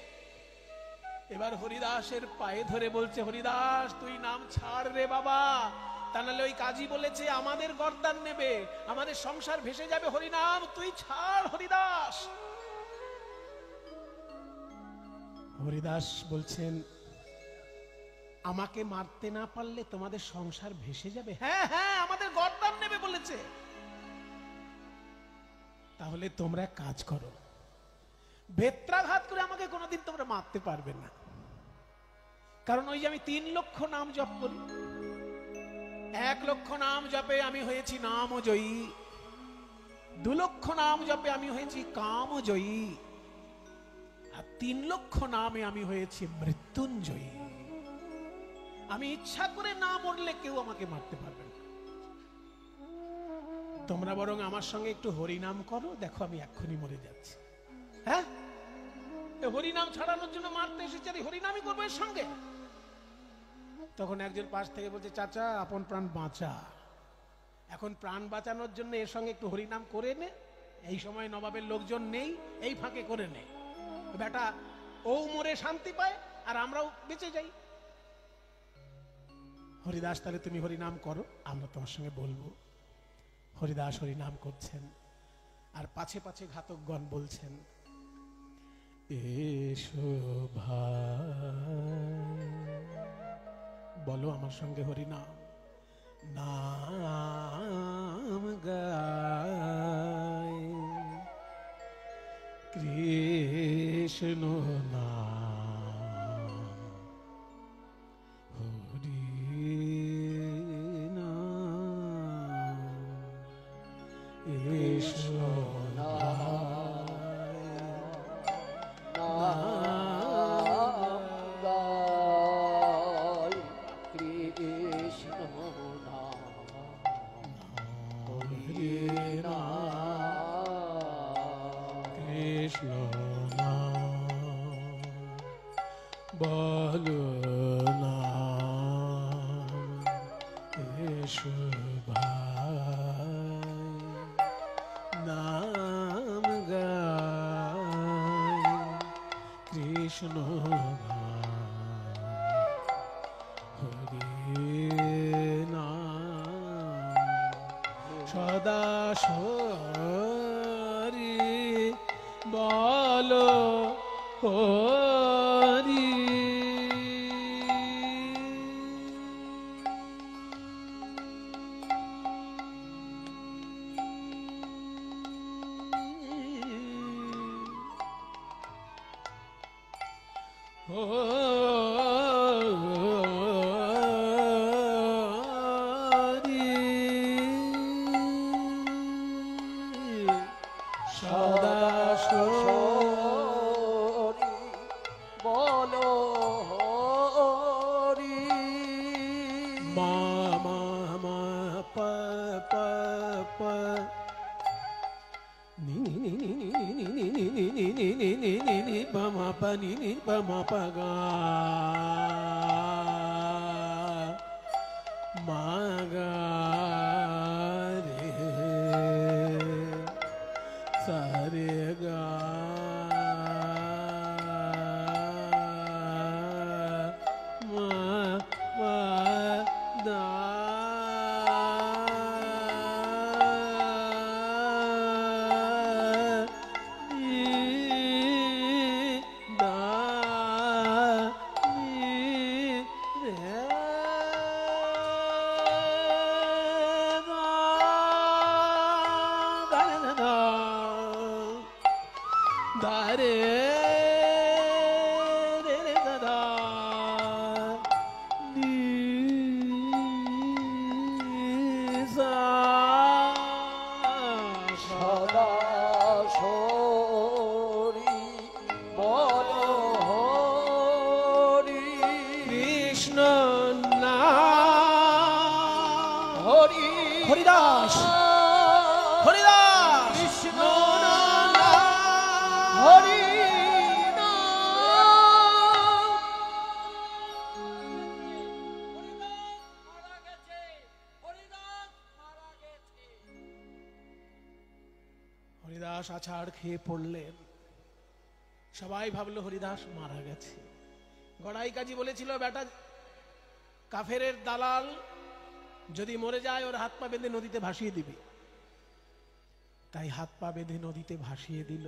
এবার হরিদাসের পায়ে ধরে বলছে, হরিদাস তুই নাম ছাড় রে বাবা, তা নাহলে ওই কাজী বলেছে আমাদের গর্দান নেবে, আমাদের সংসার ভেসে যাবে। হরিনাম তুই ছাড় হরিদাস। হরিদাস বলছেন, আমাকে মারতে না পারলে তোমাদের সংসার ভেসে যাবে? হ্যাঁ হ্যাঁ, আমাদের গর্দান নেবে বলেছে। তাহলে তোমরা কাজ করো, বেত্রাঘাত করে আমাকে কোনোদিন তোমরা মারতে পারবে না। কারণ ওই যে আমি 3 লক্ষ নাম জপ করি, 1 লক্ষ নাম জপে আমি হয়েছি নামজয়ী, 2 লক্ষ নাম জপে আমি হয়েছি কামজয়ী, আর 3 লক্ষ নামে আমি হয়েছি মৃত্যুঞ্জয়ী। আমি ইচ্ছা করে না মরলে কেউ আমাকে মারতে পারবে না। তোমরা বরং আমার সঙ্গে একটু হরিনাম করো, দেখো আমি এক্ষুনি মরে যাচ্ছি। হ্যাঁ, হরিনাম ছাড়ানোর জন্য মারতে এসেছে, হরিনামই করবো এর সঙ্গে। তখন একজন পাশ থেকে বলছে, চাচা আপন প্রাণ বাঁচা, এখন প্রাণ বাঁচানোর জন্য এর সঙ্গে একটু হরিনাম করে নে। এই সময় নবাবের লোকজন নেই, এই ফাঁকে করে নে, বেটা ও মরে শান্তি পায় আর আমরাও বেঁচে যাই। হরিদাস, তাহলে তুমি হরিনাম করো, আমরা তোমার সঙ্গে বলবো। হরিদাস হরিনাম করছেন, আর পাছে পাছে ঘাতকগণ বলছেন, এসো ভাই, বলো আমার সঙ্গে হরিনাম। নাম গায় কৃষ্ণ নাম, হরি নাম, এসো বলো নাম, এসো ভাই, নাম গায় কৃষ্ণ হরে নাম সদা হরি বলো হরি সদা হরি বলো হরি মা মা মা প প প নি নি নি নি নি নি নি নি নি নি নি নি নি প মা প নি নি প মা প গা মা গা রে সা রে গা মা মা দা সদা হরি বলো হরি কৃষ্ণ নাম হরি হরিদাস হরিদাস কৃষ্ণ নাম হরি হরিদাস আছাড় খেয়ে পড়লেন। সবাই ভাবলো হরিদাস মারা গেছে। গড়াই কাজী বলেছিল, বেটা কাফেরের দালাল যদি মরে যায় ওর হাত পা বেঁধে নদীতে ভাসিয়ে দিবি। তাই হাত পা বেঁধে নদীতে ভাসিয়ে দিল।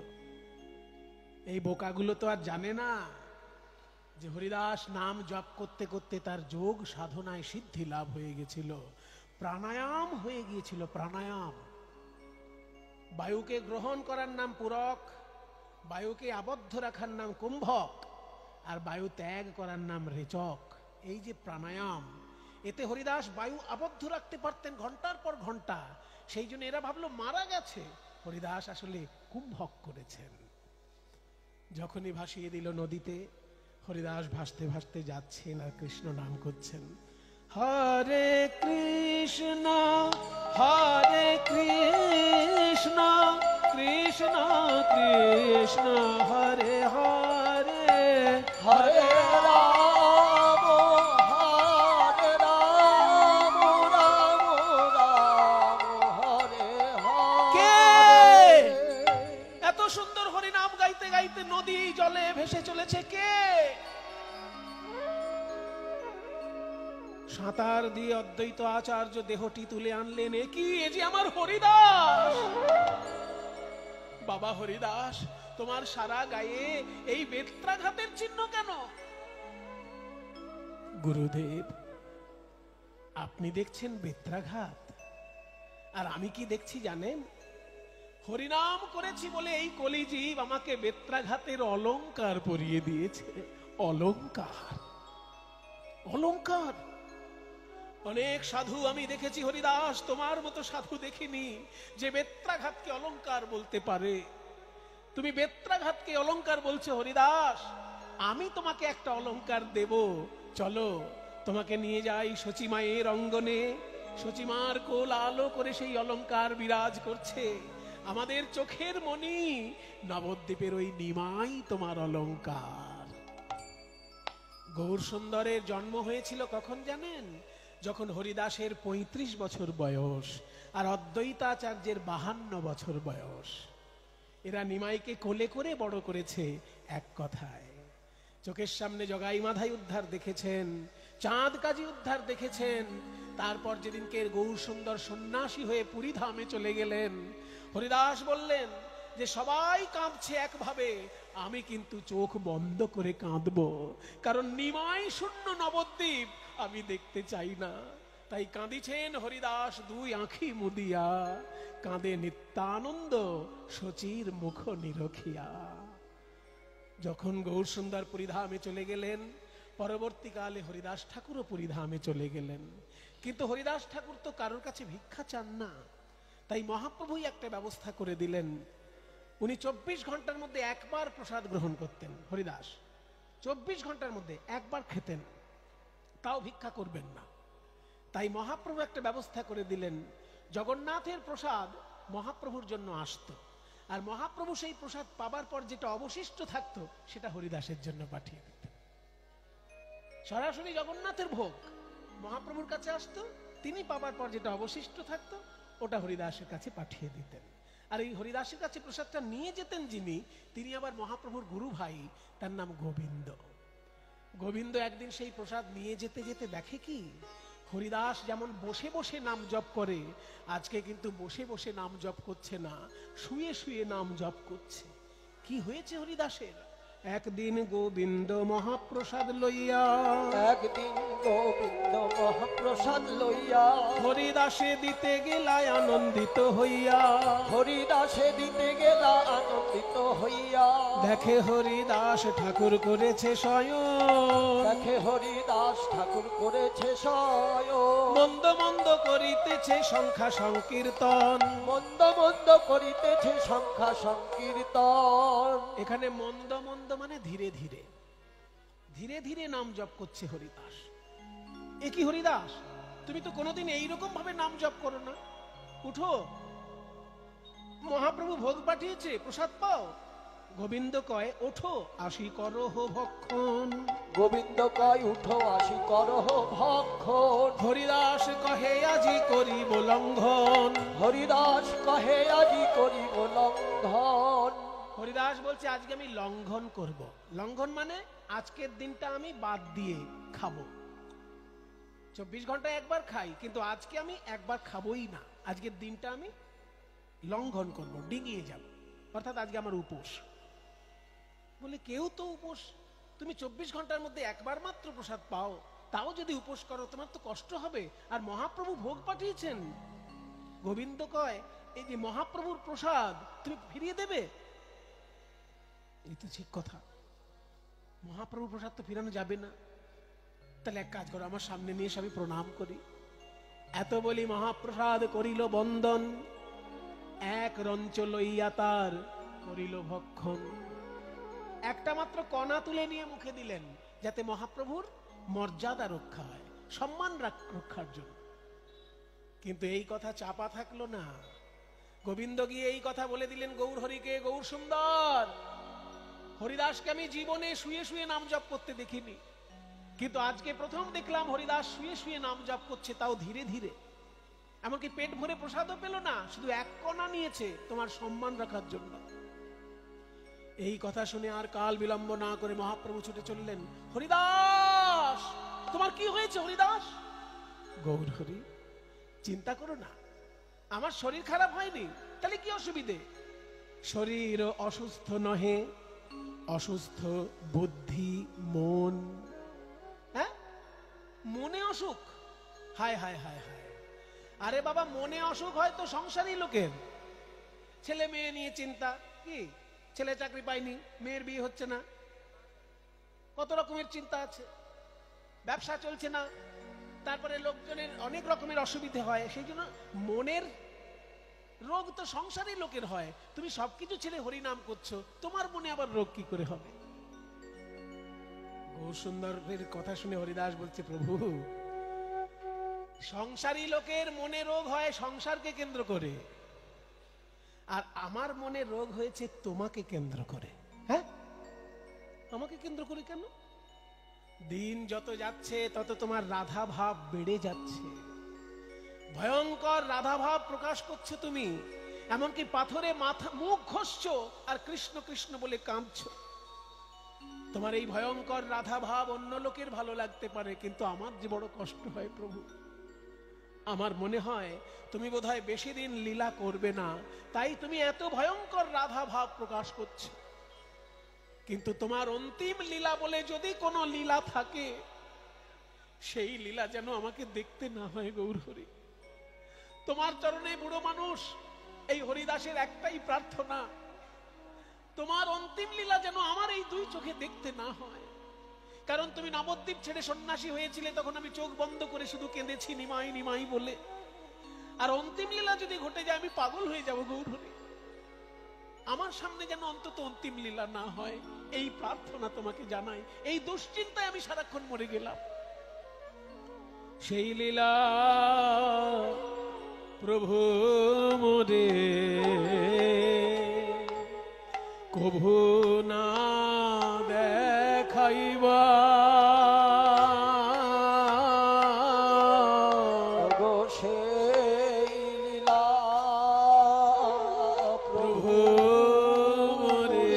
এই বোকাগুলো তো আর জানে না যে হরিদাস নাম জপ করতে করতে তার যোগ সাধনায় সিদ্ধি লাভ হয়ে গেছিল, প্রাণায়াম হয়ে গিয়েছিল। প্রাণায়াম, বায়ুকে গ্রহণ করার নাম পূরক, বায়ুকে আবদ্ধ রাখার নাম কুম্ভক, আর বায়ু ত্যাগ করার নাম রেচক। এই যে প্রাণায়াম, এতে হরিদাস বায়ু আবদ্ধ রাখতে পারতেন ঘন্টার পর ঘন্টা। সেই জন্য এরা ভাবলো মারা গেছে, হরিদাস আসলে কুম্ভক করেছেন। যখনই ভাসিয়ে দিল নদীতে, হরিদাস ভাসতে ভাসতে যাচ্ছেন আর কৃষ্ণ নাম করছেন। হরে কৃষ্ণ হরে কৃষ্ণ কৃষ্ণ কৃষ্ণ হরে হরে হরে রাম হরে রাম রাম রাম হরে কে? হরে এত সুন্দর হরিনাম গাইতে গাইতে নদী জলে ভেসে চলেছে কে? সাঁতার দিয়ে অদ্বৈত আচার্য দেহটি তুলে আনলেন। এ কি? এ যে আমার হরিদাস। বাবা হরিদাস, তোমার সারা গায়ে এই বেত্রাঘাতের চিহ্ন কেন? গুরুদেব, আপনি দেখছেন বেত্রাঘাত, আর আমি কি দেখছি জানেন? হরিনাম করেছি বলে এই কলিজীব আমাকে বেত্রাঘাতের অলংকার পরিয়ে দিয়েছে। অলংকার, অলংকার। অনেক সাধু আমি দেখেছি হরিদাস, তোমার মতো সাধু দেখিনি যে বেত্রাঘাতকে অলংকার বলতে পারে। তুমি বেত্রাঘাতকে অলংকার বলছো হরিদাস, আমি তোমাকে একটা অলংকার দেব। চলো তোমাকে নিয়ে যাই সচিমায়ের অঙ্গনে। সচিমার কোল আলো করে সেই অলংকার বিরাজ করছে। আমাদের চোখের মণি নবদ্বীপের ওই নিমাই তোমার অলংকার। গৌর সুন্দরের জন্ম হয়েছিল কখন জানেন? যখন হরিদাসের ৩৫ বছর বয়স আর অদ্বৈতাচার্যের ৫২ বছর বয়স। এরা নিমাইকে কোলে করে বড় করেছে। এক কথায় চোখের সামনে জগাই মাধাই উদ্ধার দেখেছেন, চাঁদ কাজী উদ্ধার দেখেছেন। তারপর যেদিনকে গৌর সুন্দর সন্ন্যাসী হয়ে পুরী ধামে চলে গেলেন, হরিদাস বললেন যে সবাই কাঁদছে একভাবে, আমি কিন্তু চোখ বন্ধ করে কাঁদবো, কারণ নিমাই শূন্য নবদ্বীপ আমি দেখতে চাই না। তাই কাঁদিছেন হরিদাস দুই আঁখি মুদিয়া, কাঁদে নিত্যানন্দ শচীর মুখ নিরখিয়া। যখন গৌর সুন্দর পুরীধামে চলে গেলেন, পরবর্তীকালে হরিদাস ঠাকুরও পুরীধামে চলে গেলেন। কিন্তু হরিদাস ঠাকুর তো কারোর কাছে ভিক্ষা চান না, তাই মহাপ্রভুই একটা ব্যবস্থা করে দিলেন। উনি 24 ঘন্টার মধ্যে একবার প্রসাদ গ্রহণ করতেন। হরিদাস 24 ঘন্টার মধ্যে একবার খেতেন, তাও ভিক্ষা করবেন না। তাই মহাপ্রভু একটা ব্যবস্থা করে দিলেন, জগন্নাথের প্রসাদ মহাপ্রভুর জন্য আসতো, আর মহাপ্রভু সেই প্রসাদ পাবার পর যেটা অবশিষ্ট থাকতো সেটা হরিদাসের জন্য পাঠিয়ে দিতেন। সরাসরি জগন্নাথের ভোগ মহাপ্রভুর কাছে আসতো, তিনি পাবার পর যেটা অবশিষ্ট থাকতো ওটা হরিদাসের কাছে পাঠিয়ে দিতেন। আর এই হরিদাসের কাছে প্রসাদটা নিয়ে যেতেন যিনি, তিনি আবার মহাপ্রভুর গুরু ভাই, তার নাম গোবিন্দ। গোবিন্দ একদিন সেই প্রসাদ নিয়ে যেতে যেতে দেখে কি, হরিদাস যেমন বসে বসে নাম জপ করে, আজকে কিন্তু বসে বসে নাম জপ করছে না, শুয়ে শুয়ে নাম জপ করছে। কি হয়েছে হরিদাসের? একদিন গোবিন্দ মহাপ্রসাদ লইয়া, একদিন গোবিন্দ মহাপ্রসাদ লইয়া, হরিদাসে দিতে গেলায় আনন্দিত হইয়া, হরিদাসে দিতে গেলা আনন্দিত হইয়া, দেখে হরিদাস ঠাকুর করেছে শয়ন, দেখে হরিদাস ঠাকুর করেছে শয়ন, মন্দ মন্দ করিতেছে সংখ্যা সংকীর্তন। মন্দ মন্দ করিতেছে সংখ্যা সংকীর্তন। এখানে মন্দ মন্দ মানে ধীরে ধীরে ধীরে ধীরে নাম জপ করছে হরিদাস। এ কি হরিদাস, তুমি তো কোনোদিন এইরকম ভাবে নাম জপ করো না, উঠো, মহাপ্রভু ভোগ পাঠিয়েছে, প্রসাদ পাও। গোবিন্দ কয়, ওঠো আসি করহ ভক্ষণ। গোবিন্দ কয়, উঠো আসি করহ ভক্ষণ। হরিদাস কহে আজি করিব লঙ্ঘন। হরিদাস কহে আজি করিব লঙ্ঘন। হরিদাস বলছে আজকে আমি লঙ্ঘন করব। লঙ্ঘন মানে আজকের দিনটা আমি বাদ দিয়ে খাবো। 24 ঘন্টায় একবার খাই, কিন্তু আজকে আমি একবার খাবোই না, আজকের দিনটা আমি লঙ্ঘন করব, ডিঙিয়ে যাব, অর্থাৎ আজকে আমার উপোস। বলে কেউ তো উপোস, তুমি 24 ঘন্টার মধ্যে একবার মাত্র প্রসাদ পাও, তাও যদি উপোস করো তোমার তো কষ্ট হবে, আর মহাপ্রভু ভোগ পাঠিয়েছেন। গোবিন্দ কয়, এই যে মহাপ্রভুর প্রসাদ তুমি ফিরিয়ে দেবে? এই তো ঠিক কথা, মহাপ্রভুর প্রসাদ তো ফিরানো যাবে না, তাহলে এক কাজ করো, আমার সামনে নিয়ে এসে আমি প্রণাম করি। এত বলি মহাপ্রসাদ করিল বন্দন, এক রঞ্চ লইয়া তার করিল ভক্ষণ। একটা মাত্র কণা তুলে নিয়ে মুখে দিলেন, যাতে মহাপ্রভুর মর্যাদা রক্ষা হয়, সম্মান রক্ষার জন্য। কিন্তু এই কথা চাপা থাকলো না, গোবিন্দ গিয়ে এই কথা বলে দিলেন গৌর হরিকে, গৌর সুন্দর, হরিদাসকে আমি জীবনে শুয়ে শুয়ে নাম জপ করতে দেখিনি, কিন্তু আজকে প্রথম দেখলাম হরিদাস শুয়ে শুয়ে নাম জপ করছে, তাও ধীরে ধীরে। এমনকি পেট ভরে প্রসাদও পেল না, শুধু এক কণা নিয়েছে তোমার সম্মান রাখার জন্য। এই কথা শুনে আর কাল বিলম্ব না করে মহাপ্রভু ছুটে চললেন, হরিদাস তোমার কি হয়েছে? হরিদাস, গৌর হরি চিন্তা করো না, আমার শরীর খারাপ হয়নি, তাহলে কি অসুবিধে? শরীর অসুস্থ নহে, অসুস্থ বুদ্ধি মন। হ্যাঁ, মনে অসুখ, হায় হায় হায় হায়। আরে বাবা, মনে অসুখ হয় তো সংসারী লোকের, ছেলে মেয়ে নিয়ে চিন্তা, কি ছেলে চাকরি পায়নি, মেয়ের বিয়ে হচ্ছে না, কত রকমের চিন্তা আছে, ব্যবসা চলছে না, তারপরে লোকজনের অনেক রকমের অসুবিধে হয়, সেই জন্য মনের রোগ তো সংসারী লোকের হয়। তুমি সবকিছু ছেড়ে হরিনাম করছো, তোমার মনে আবার রোগ কি করে হবে? গৌর সুন্দরের কথা শুনে হরিদাস বলছে, প্রভু সংসারী লোকের মনে রোগ হয় সংসারকে কেন্দ্র করে, আর আমার মনে রোগ হয়েছে তোমাকে কেন্দ্র করে। হ্যাঁ, আমাকে কেন্দ্র করে কেন? দিন যত যাচ্ছে তত তোমার রাধা ভাব বেড়ে যাচ্ছে, ভয়ঙ্কর রাধা ভাব প্রকাশ করছে তুমি, এমনকি পাথরে মাথা মুখ ঘষছো আর কৃষ্ণ কৃষ্ণ বলে কাঁদছো। তোমার এই ভয়ঙ্কর রাধা ভাব অন্য লোকের ভালো লাগতে পারে, কিন্তু আমার যে বড় কষ্ট হয় প্রভু, আমার মনে হয় তুমি বোধহয় বেশি দিন লীলা করবে না, তাই তুমি এত ভয়ঙ্কর রাধা ভাব প্রকাশ করছো। কিন্তু তোমার অন্তিম লীলা বলে যদি কোনো লীলা থাকে, সেই লীলা যেন আমাকে দেখতে না হয় গৌরহরি। তোমার চরণে বুড়ো মানুষ এই হরিদাসের একটাই প্রার্থনা, তোমার অন্তিম লীলা যেন আমার এই দুই চোখে দেখতে না হয়। কারণ তুমি নবদ্বীপ ছেড়ে সন্ন্যাসী হয়েছিলে, তখন আমি চোখ বন্ধ করে শুধু কেঁদেছি নিমাই নিমাই বলে। আর অন্তিম লীলা যদি ঘটে যায় আমি পাগল হয়ে যাব গৌরহরি। আমার সামনে যেন অন্তত অন্তিম লীলা না হয়, এই প্রার্থনা তোমাকে জানাই। এই দুশ্চিন্তায় আমি সারাক্ষণ মরে গেলাম। সেই লীলা প্রভু মোরে কভু না দেখাইবা, গো সেই লীলা প্রভু মোরে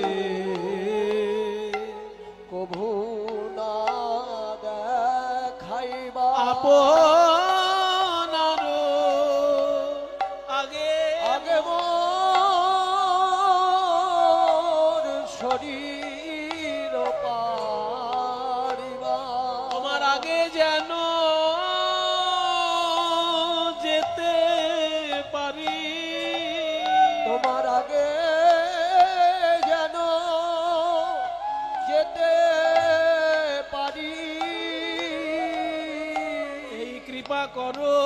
কভু না দেখাইবা, আপনার আগে আগে মোর শরীর পারিবা, তোমার আগে যেন যেতে পারি, তোমার আগে যেন যেতে পারি, এই কৃপা করো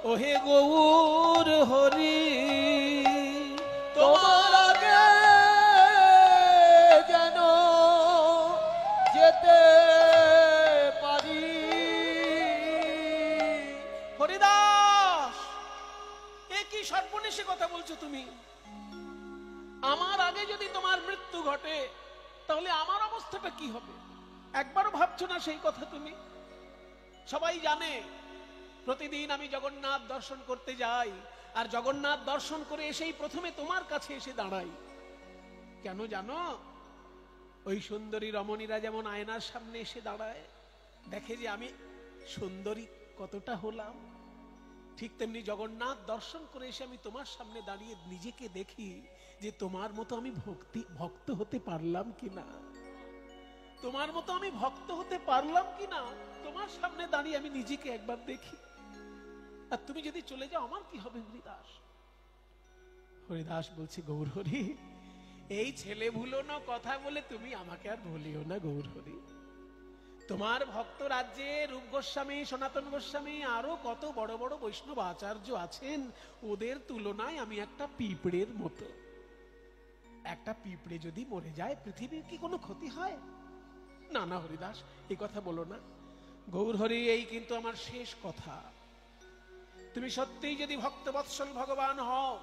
ওহে গৌর হরি। তোমার আগে যেন যেতে পারি। হরিদাস, এ কি সর্বনেশে কথা বলছো তুমি? আমার আগে যদি তোমার মৃত্যু ঘটে, তাহলে আমার অবস্থাটা কি হবে? একবারও ভাবছো না সেই কথা তুমি? সবাই জানে প্রতিদিন আমি জগন্নাথ দর্শন করতে যাই, আর জগন্নাথ দর্শন করে এসেই প্রথমে তোমার কাছে এসে দাঁড়াই। কেন জানো? ওই সুন্দরী রমণীরা যেমন আয়নার সামনে এসে দাঁড়ায়, দেখে যে আমি সুন্দরী কতটা হলাম, ঠিক তেমনি জগন্নাথ দর্শন করে এসে আমি তোমার সামনে দাঁড়িয়ে নিজেকে দেখি যে তোমার মতো আমি ভক্ত হতে পারলাম কিনা, তোমার মতো আমি ভক্ত হতে পারলাম কিনা, তোমার সামনে দাঁড়িয়ে আমি নিজেকে একবার দেখি। আর তুমি যদি চলে যাও আমার কি হবে হরিদাস? হরিদাস বলছি, গৌরহরি, এই ছেলে ভুলোনো কথা বলে তুমি আমাকে আর ভুলিও না গৌরহরি। তোমার ভক্ত রাজ্যে রূপ গোস্বামী, সনাতন গোস্বামী, আরো কত বড় বড় বৈষ্ণব আচার্য আছেন, ওদের তুলনায় আমি একটা পিঁপড়ের মতো। একটা পিঁপড়ে যদি মরে যায় পৃথিবীর কি কোনো ক্ষতি হয়? না না হরিদাস, এই কথা বলো না। গৌরহরি, এই কিন্তু আমার শেষ কথা। তুমি সত্যিই যদি ভক্তবৎসল ভগবান হও,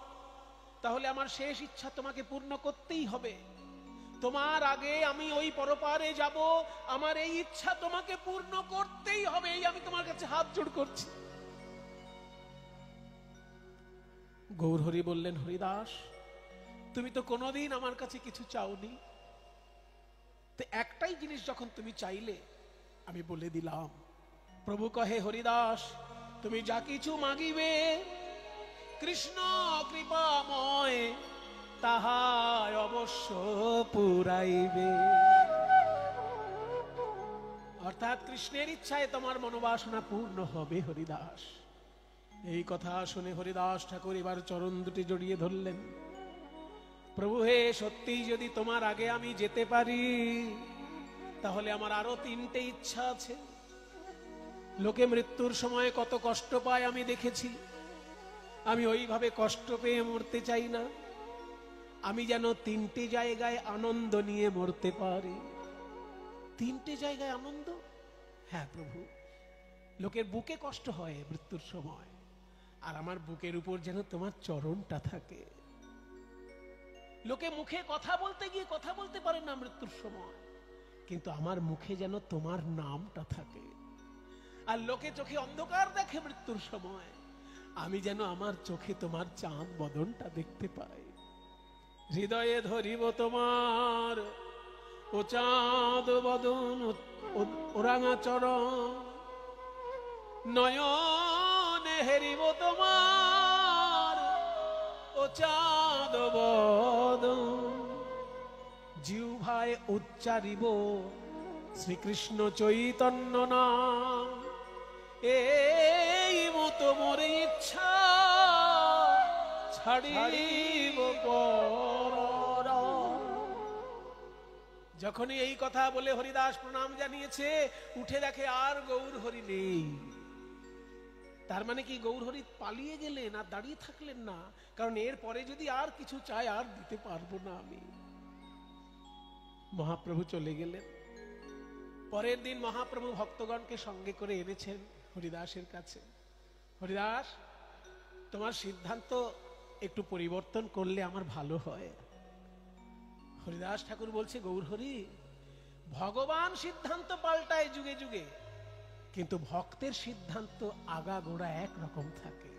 তাহলে আমার শেষ ইচ্ছা তোমাকে পূর্ণ করতেই হবে। তোমার আগে আমি ওই পরপারে যাব, আমার এই ইচ্ছা তোমাকে পূর্ণ করতেই হবে। এই আমি তোমার কাছে হাত জোড় করছি। গৌরহরি বললেন, হরিদাস, তুমি তো কোনোদিন আমার কাছে কিছু চাওনি, তো একটাই জিনিস যখন তুমি চাইলে আমি বলে দিলাম। প্রভু কহে, হরিদাস, তুমি যা কিছু মাগিবে কৃষ্ণ কৃপাময় তাহাই অবশ্য পুরাইবে। অর্থাৎ কৃষ্ণের ইচ্ছায় তোমার মনোবাসনা পূর্ণ হবে হরিদাস। এই কথা শুনে হরিদাস ঠাকুর এবার চরণ দুটি জড়িয়ে ধরলেন। প্রভু হে, সত্যিই যদি তোমার আগে আমি যেতে পারি, তাহলে আমার আরো তিনটে ইচ্ছা আছে। লোকে মৃত্যুর সময় কত কষ্ট পায় আমি দেখেছি, আমি ওইভাবে কষ্ট পেয়ে মরতে চাই না। আমি যেন তিনটে জায়গায় আনন্দ নিয়ে মরতে পারি। তিনটে জায়গায় আনন্দ? হ্যাঁ প্রভু, লোকের বুকে কষ্ট হয় মৃত্যুর সময়, আর আমার বুকের উপর যেন তোমার চরণটা থাকে। লোকে মুখে কথা বলতে গিয়ে কথা বলতে পারে না মৃত্যুর সময়, কিন্তু আমার মুখে যেন তোমার নামটা থাকে। আর লোকে চোখে অন্ধকার দেখে মৃত্যুর সময়, আমি যেন আমার চোখে তোমার চাঁদ বদনটা দেখতে পাই। হৃদয়ে ধরিব তোমার ও চাঁদ বদন ওরাঙা চরণ নয়নে হেরিব তোমার, ও চাঁদ বদন জিহ্বায় উচ্চারিব শ্রীকৃষ্ণ চৈতন্য নাম। এই মতো মোর ইচ্ছা ছাড়িব পর। যখনই এই কথা বলে হরিদাস প্রণাম জানিয়েছে, উঠে দেখে আর গৌর হরি নেই। তার মানে কি গৌর হরি পালিয়ে গেলেন, আর দাঁড়িয়ে থাকলেন না? কারণ এর পরে যদি আর কিছু চাই আর দিতে পারবো না আমি। মহাপ্রভু চলে গেলেন। পরের দিন মহাপ্রভু ভক্তগণকে সঙ্গে করে এনেছেন হরিদাসের কাছে। হরিদাস, তোমার সিদ্ধান্ত একটু পরিবর্তন করলে আমার ভালো হয়। হরিদাস ঠাকুর বলছে, গৌরহরি, ভগবান সিদ্ধান্ত পাল্টায় যুগে যুগে, কিন্তু ভক্তের সিদ্ধান্ত আগা গোড়া একরকম থাকে।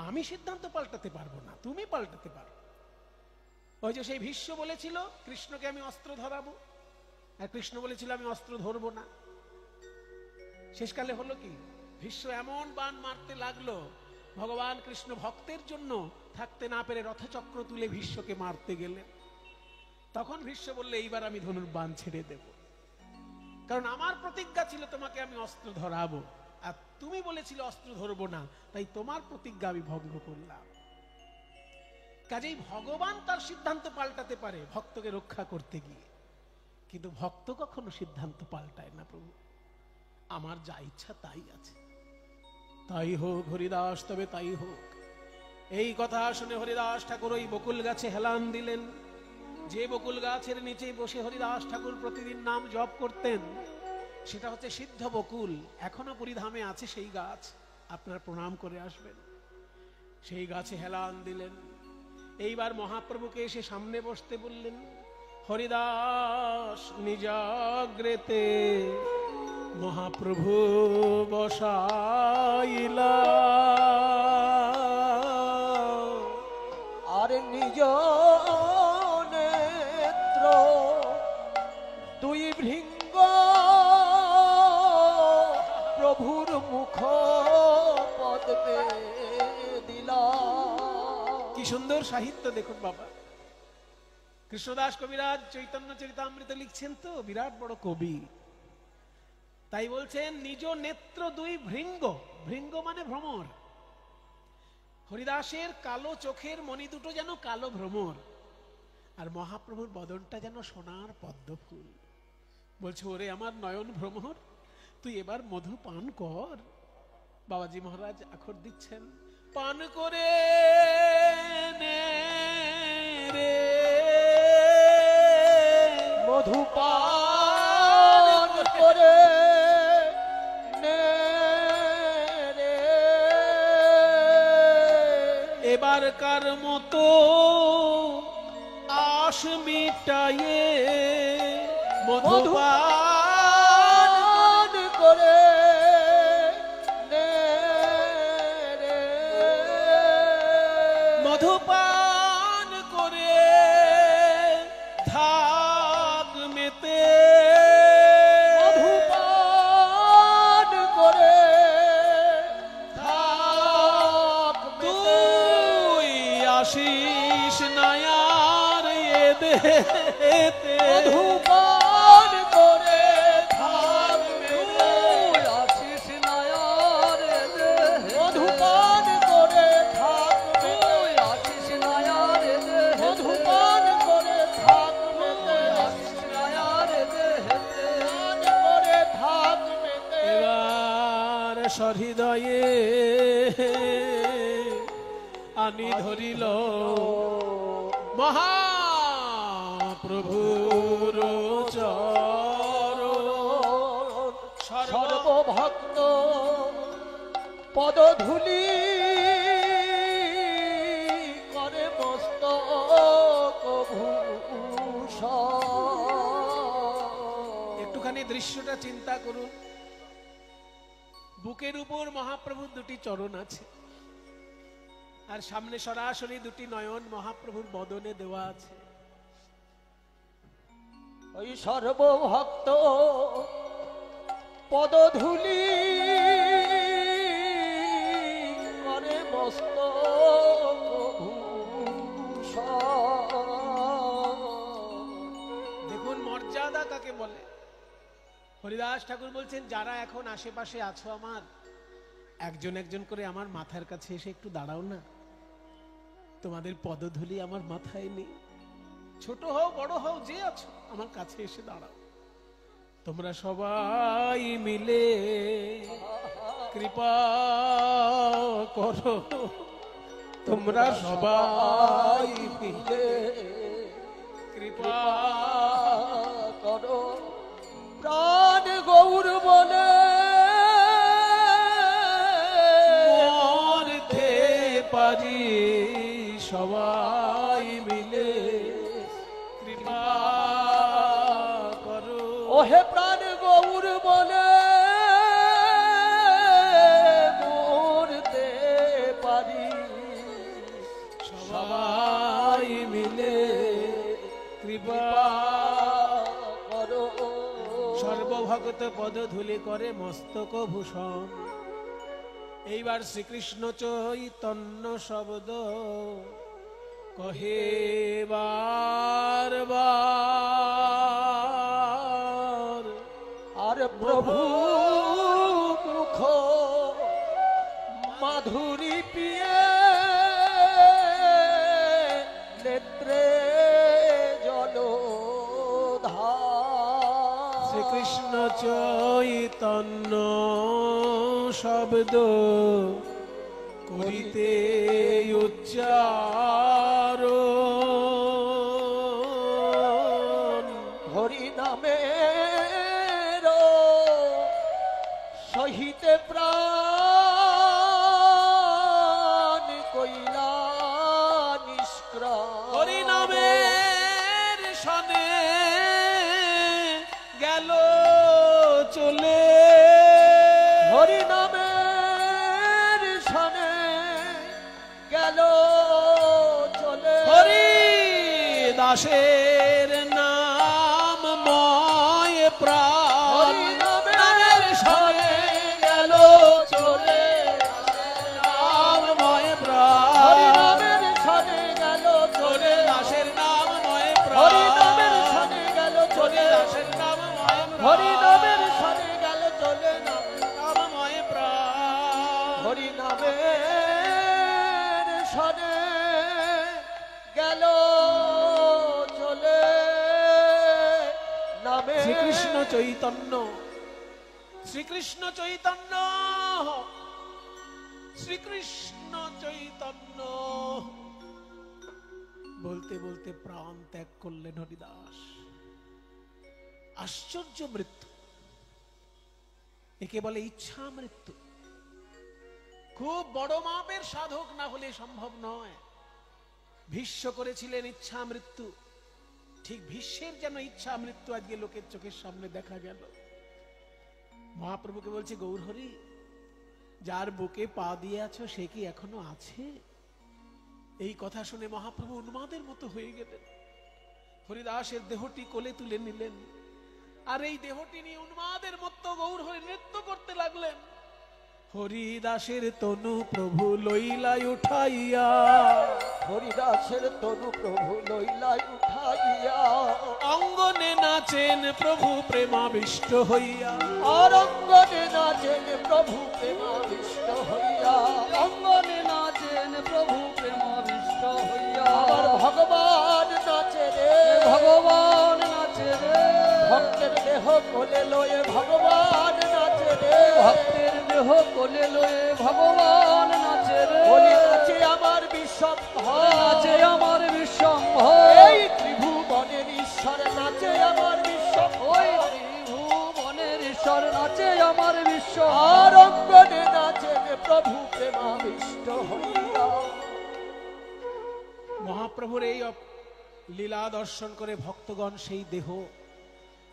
আমি সিদ্ধান্ত পাল্টাতে পারবো না, তুমি পাল্টাতে পারো। ওই যে সেই ভীষ্ম বলেছিল কৃষ্ণকে আমি অস্ত্র ধরাবো, আর কৃষ্ণ বলেছিল আমি অস্ত্র ধরবো না। শেষকালে হলো কি, ভীষ্ম এমন বাণ মারতে লাগলো, ভগবান কৃষ্ণ ভক্তের জন্য থাকতে না পেরে রথচক্র তুলে ভীষ্মকে মারতে গেলেন। তখন ভীষ্ম বললে, এইবার আমি ধনুর বাণ ছেড়ে দেব, কারণ আমার প্রতিজ্ঞা ছিল তোমাকে আমি অস্ত্র ধরাবো, আর তুমি বলেছিলে অস্ত্র ধরবো না, তাই তোমার প্রতিজ্ঞা আমি ভঙ্গ করলাম। কাজেই ভগবান তার সিদ্ধান্ত পাল্টাতে পারে ভক্তকে রক্ষা করতে গিয়ে, কিন্তু ভক্ত কখনো সিদ্ধান্ত পাল্টায় না। প্রভু, আমার যা ইচ্ছা তাই আছে, তাই হোক হরিদাস, তবে তাই হোক। এই কথা শুনে হরিদাস ঠাকুর ওই বকুল গাছে হেলান দিলেন। যে বকুল গাছের নিচে বসে হরিদাস ঠাকুর প্রতিদিন নাম জপ করতেন, সেটা হচ্ছে সিদ্ধ বকুল। এখনো পুরীধামে আছে সেই গাছ, আপনারা প্রণাম করে আসবেন। সেই গাছে হেলান দিলেন। এইবার মহাপ্রভুকে এসে সামনে বসতে বললেন। হরিদাস নিজাগ্রেতে মহাপ্রভু বসাইলা, আর নিজ নেত্র দুই ভৃঙ্গ প্রভুর মুখ পদ্মে দিলা। কি সুন্দর সাহিত্য দেখুন বাবা। কৃষ্ণদাস কবিরাজ চৈতন্য চরিতামৃত লিখছেন তো, বিরাট বড় কবি। তাই বলছেন নিজ নেত্র দুই ভৃঙ্গ, ভৃঙ্গ মানে ভ্রমর। হরিদাসের কালো চোখের মণি দুটো যেন কালো ভ্রমর, আর মহাপ্রভুর বদনটা যেন সোনার পদ্ম ফুল। বলছে, ওরে আমার নয়ন ভ্রমর, তুই এবার মধু পান কর। বাবাজি মহারাজ আখর দিচ্ছেন, পান করে নে রে মধু পান করে নে রে, এবারকার মতো আশ মিটাইয়ে মধু পান করে নে রে, মধু পান করে থাক মেতে, মধু পান করে থাক মেতে। তুই আশিস নায়ার এ দেতে, মধু পান করে থাক মেতে, আশিস নায়ার দে। মধু পান করে থাক মেতে, আশিস নায়ার দে। মধু পান করে থাক মেতে, আশিস নায়ার দে। পান করে থাক মেতে। এবার সহৃদয়ে আনি ধরিল মহাপ্রভুর চরণ, সর্বভক্ত পদধূলি করে মস্তক ভূষণ। একটুখানি দৃশ্যটা চিন্তা করুন। বুকের উপর মহাপ্রভুর দুটি চরণ আছে, আর সামনে সরাসরি দুটি নয়ন মহাপ্রভুর বদনে দেওয়া আছে। ওই সর্বভক্ত পদধূলি করে মস্তক দেখুন মর্যাদা কাকে বলে। হরিদাস ঠাকুর বলছেন, যারা এখন আশেপাশে আছো আমার, একজন একজন করে আমার মাথার কাছে এসে একটু দাঁড়াও না। তোমাদের পদধূলি আমার মাথায় নেই। ছোট হও বড় হও যে আছো, আমার কাছে এসে দাঁড়াও। তোমরা সবাই মিলে কৃপা করো, তোমরা সবাই মিলে কৃপা করো। প্রাণ গৌর বলে মরতে পারি সবাই মিলে কৃপা করো। ওহে প্রাণ গৌর বলে মরতে পারি সবাই মিলে কৃপা করো। সর্বভগত পদধূলি করে মস্তক ভূষণ। এইবার শ্রীকৃষ্ণ চৈতন্য শব্দ কহে বারবার, আর প্রভু মুখ মাধুরী পিয়ে নেত্রে জলধার। শ্রীকৃষ্ণ চৈতন্য শব্দ করিতে উচ্চারণ, হরি নামের সহিতে প্রাণ কইলা নিষ্ক্রাম। হরি নামের সনে গেল চলে, হরি নামের সনে গেল চলে। হরি দাসের নাম ময় প্রাণ, হরি নামের সনে গেল চলে। নাম ময় হরি প্রাণ, নামের সনে গেল চলে। দাসের নাম ময় হরি প্রাণ, নামের সনে গেল চলে। দাসের নাম ময় হরি প্রাণ, নামের সনে গেল চলে না। নাম ময় প্রাণ। হরি নামের সনে গেল চলে। নামে শ্রীকৃষ্ণ চৈতন্য, শ্রীকৃষ্ণ চৈতন্য, শ্রীকৃষ্ণ চৈতন্য বলতে বলতে প্রাণ ত্যাগ করলেন হরিদাস। আশ্চর্য মৃত্যু, একে বলে ইচ্ছা মৃত্যু। খুব বড় মাপের সাধক না হলে সম্ভব নয়। ভীষ্ম করেছিলেন ইচ্ছা মৃত্যু, ঠিক ভীষ্মের যেন ইচ্ছা মৃত্যু আজকে লোকের চোখের সামনে দেখা গেল। মহাপ্রভুকে বলছে, গৌরহরি, যার বুকে পা দিয়ে আছো সে কি এখনো আছে? এই কথা শুনে মহাপ্রভু উন্মাদের মতো হয়ে গেলেন। হরিদাসের দেহটি কোলে তুলে নিলেন, আর এই দেহটি নিয়ে উন্মাদের মতো গৌরহরি নৃত্য করতে লাগলেন। হরিদাসের তনু প্রভু লইলাই উঠাইয়া, হরিদাসের তনু প্রভু লইলাই উঠাইয়া। অঙ্গনে নাচেন প্রভু প্রেমাবিষ্ট হইয়া, আর অঙ্গনে নাচেন প্রভু প্রেমাবিষ্ট হইয়া। অঙ্গনে নাচেন প্রভু প্রেমাবিষ্ট হইয়া। আমার ভগবান নাচে রে, ভগবান নাচে রে। ভক্তের দেহ কোলে লয়ে ভগবান নাচে রে, ভক্তের দেহ কোলে লয়ে ভগবান নাচে রে। বলি নাচে আমার বিশ্বম্ভর, নাচে আমার বিশ্বম্ভর। এই ত্রিভুবনের ঈশ্বর নাচে আমার বিশ্বম্ভর, ত্রিভুবনের ঈশ্বর নাচে আমার বিশ্ব। আর অঙ্গনে নাচেন প্রভু প্রেমাবিষ্ট হইয়া। মহাপ্রভুর এই লীলা দর্শন করে ভক্তগণ সেই দেহ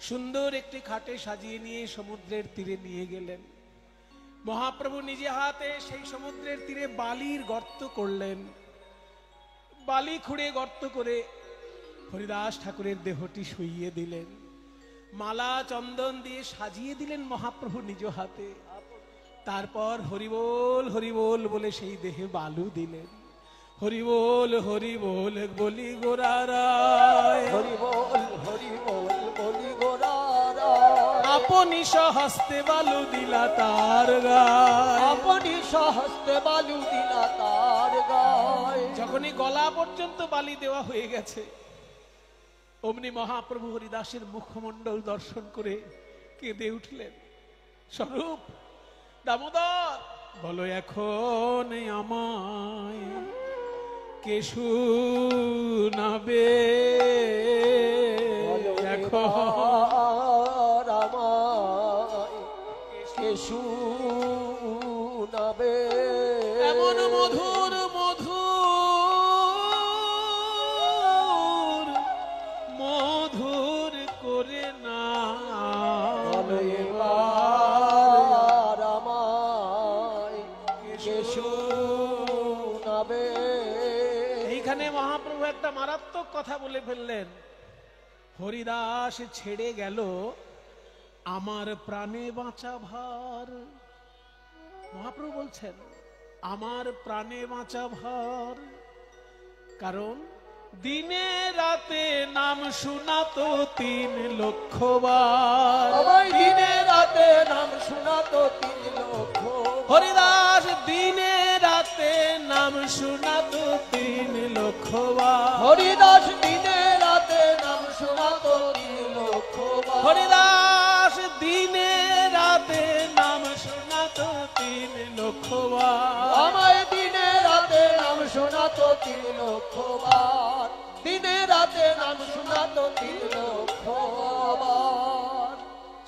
সুন্দর একটি খাটে সাজিয়ে নিয়ে সমুদ্রের তীরে নিয়ে গেলেন। মহাপ্রভু নিজে হাতে সেই সমুদ্রের তীরে বালির গর্ত করলেন। বালি খুঁড়ে গর্ত করে হরিদাস ঠাকুরের দেহটি শুইয়ে দিলেন। মালা চন্দন দিয়ে সাজিয়ে দিলেন মহাপ্রভু নিজ হাতে। তারপর হরিবোল হরিবোল বলে সেই দেহে বালু দিলেন। হরিবোল হরিবোল বলি গোরারায়, হরিবোল হরিবোল বলি গোরারায়, আপনি সহস্তে বালু দিলা তার গায়, আপনি সহস্তে বালু দিলা তার গায়। যখনই গলা পর্যন্ত বালি দেওয়া হয়ে গেছে, অমনি মহাপ্রভু হরিদাসের মুখমণ্ডল দর্শন করে কেঁদে উঠলেন। স্বরূপ দামোদর, বলো এখন আমায় কে শুনাবে, এখন আমায় কে শুনাবে, এমন মধুর মধুর মধুর করে না বলো এবার আমায় কে শুনাবে। এইখানে মহাপ্রভু একটা মারাত্মক কথা বলে ফেললেন। হরিদাস ছেড়ে গেল আমার প্রাণে বাঁচা ভার। মহাপ্রভু বলছেন আমার প্রাণে বাঁচা ভার, কারণ দিনে রাতে নাম শোনাতো 3 লক্ষ বার। আমায় দিনে রাতে নাম শোনাতো 3 লক্ষ। হরিদাস দিনে রাতে নাম শোনাতো 3 লক্ষ বার। হরিদাস দিনে রাতে নাম শোনাতো 3 লক্ষ। হরিদাস দিনে রাতে নাম শোনাতো 3 লক্ষ বার। আমায় দিনে রাতে নাম শোনাতো 3 লক্ষ বার। দিনে রাতে নাম শোনাতো 3 লক্ষ বার।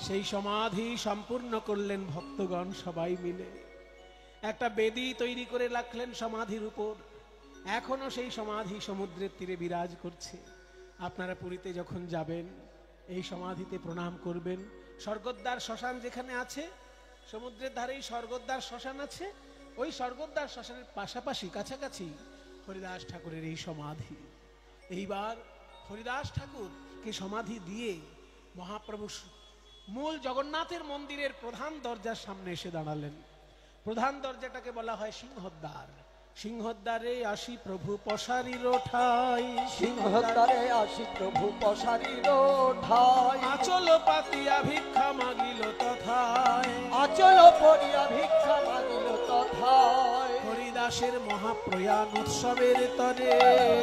সেই সমাধি সম্পূর্ণ করলেন ভক্তগণ সবাই মিলে। একটা বেদি তৈরি করে রাখলেন সমাধির উপর। এখনো সেই সমাধি সমুদ্রের তীরে বিরাজ করছে। আপনারা পুরীতে যখন যাবেন এই সমাধিতে প্রণাম করবেন। স্বর্গদ্বার শ্মশান যেখানে আছে, সমুদ্রের ধারেই স্বর্গদ্বার শ্মশান আছে, ওই স্বর্গদ্বার শ্মশানের পাশাপাশি কাছাকাছি হরিদাস ঠাকুরের এই সমাধি। এইবার হরিদাস ঠাকুরকে সমাধি দিয়ে মহাপ্রভু মূল জগন্নাথের মন্দিরের প্রধান দরজার সামনে এসে দাঁড়ালেন। প্রধান দরজাটাকে বলা হয় সিংহদ্বার। সিংহদ্বারে আসি প্রভু পসারির ঠাই, সিংহদ্বারে আসি প্রভু পসারির ঠাই। আচল পাতিয়া ভিক্ষা মাগিল তথায়, আচল পড়িয়া ভিক্ষা মাগিল তথায়। হরিদাসের মহাপ্রয়াণ উৎসবের তরে,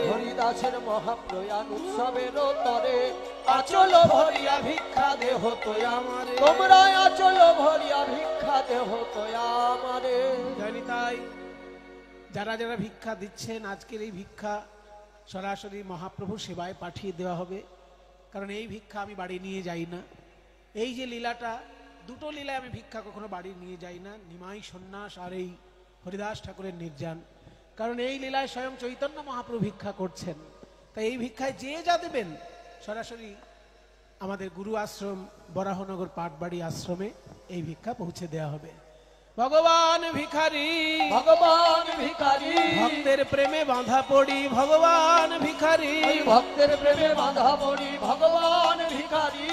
হরিদাসের মহাপ্রয়াণ উৎসবের তরে আচল ভরিয়া ভিক্ষা দেহ তোয়া আমারে। তোমরা আচল ভরিয়া ভিক্ষা দেহ তোয়া আমারে। জানি তাই যারা যারা ভিক্ষা দিচ্ছেন, আজকের এই ভিক্ষা সরাসরি মহাপ্রভু সেবায় পাঠিয়ে দেওয়া হবে। কারণ এই ভিক্ষা আমি বাড়ি নিয়ে যাই না। এই যে লীলাটা, দুটো লীলায় আমি ভিক্ষা কখনো বাড়ি নিয়ে যাই না, নিমাই সন্ন্যাস আর এই হরিদাস ঠাকুরের নির্যান। কারণ এই লীলায় স্বয়ং চৈতন্য মহাপ্রভু ভিক্ষা করছেন। তাই এই ভিক্ষায় যে যা দেবেন সরাসরি আমাদের গুরু আশ্রম বরাহনগর পাটবাড়ি আশ্রমে এই ভিক্ষা পৌঁছে দেওয়া হবে। ভগবান ভিখারি, ভগবান ভিখারি, ভক্তের প্রেমে বাঁধা পড়ি ভগবান ভিখারি, ভক্তের প্রেমে বাঁধা পড়ি ভগবান ভিখারি।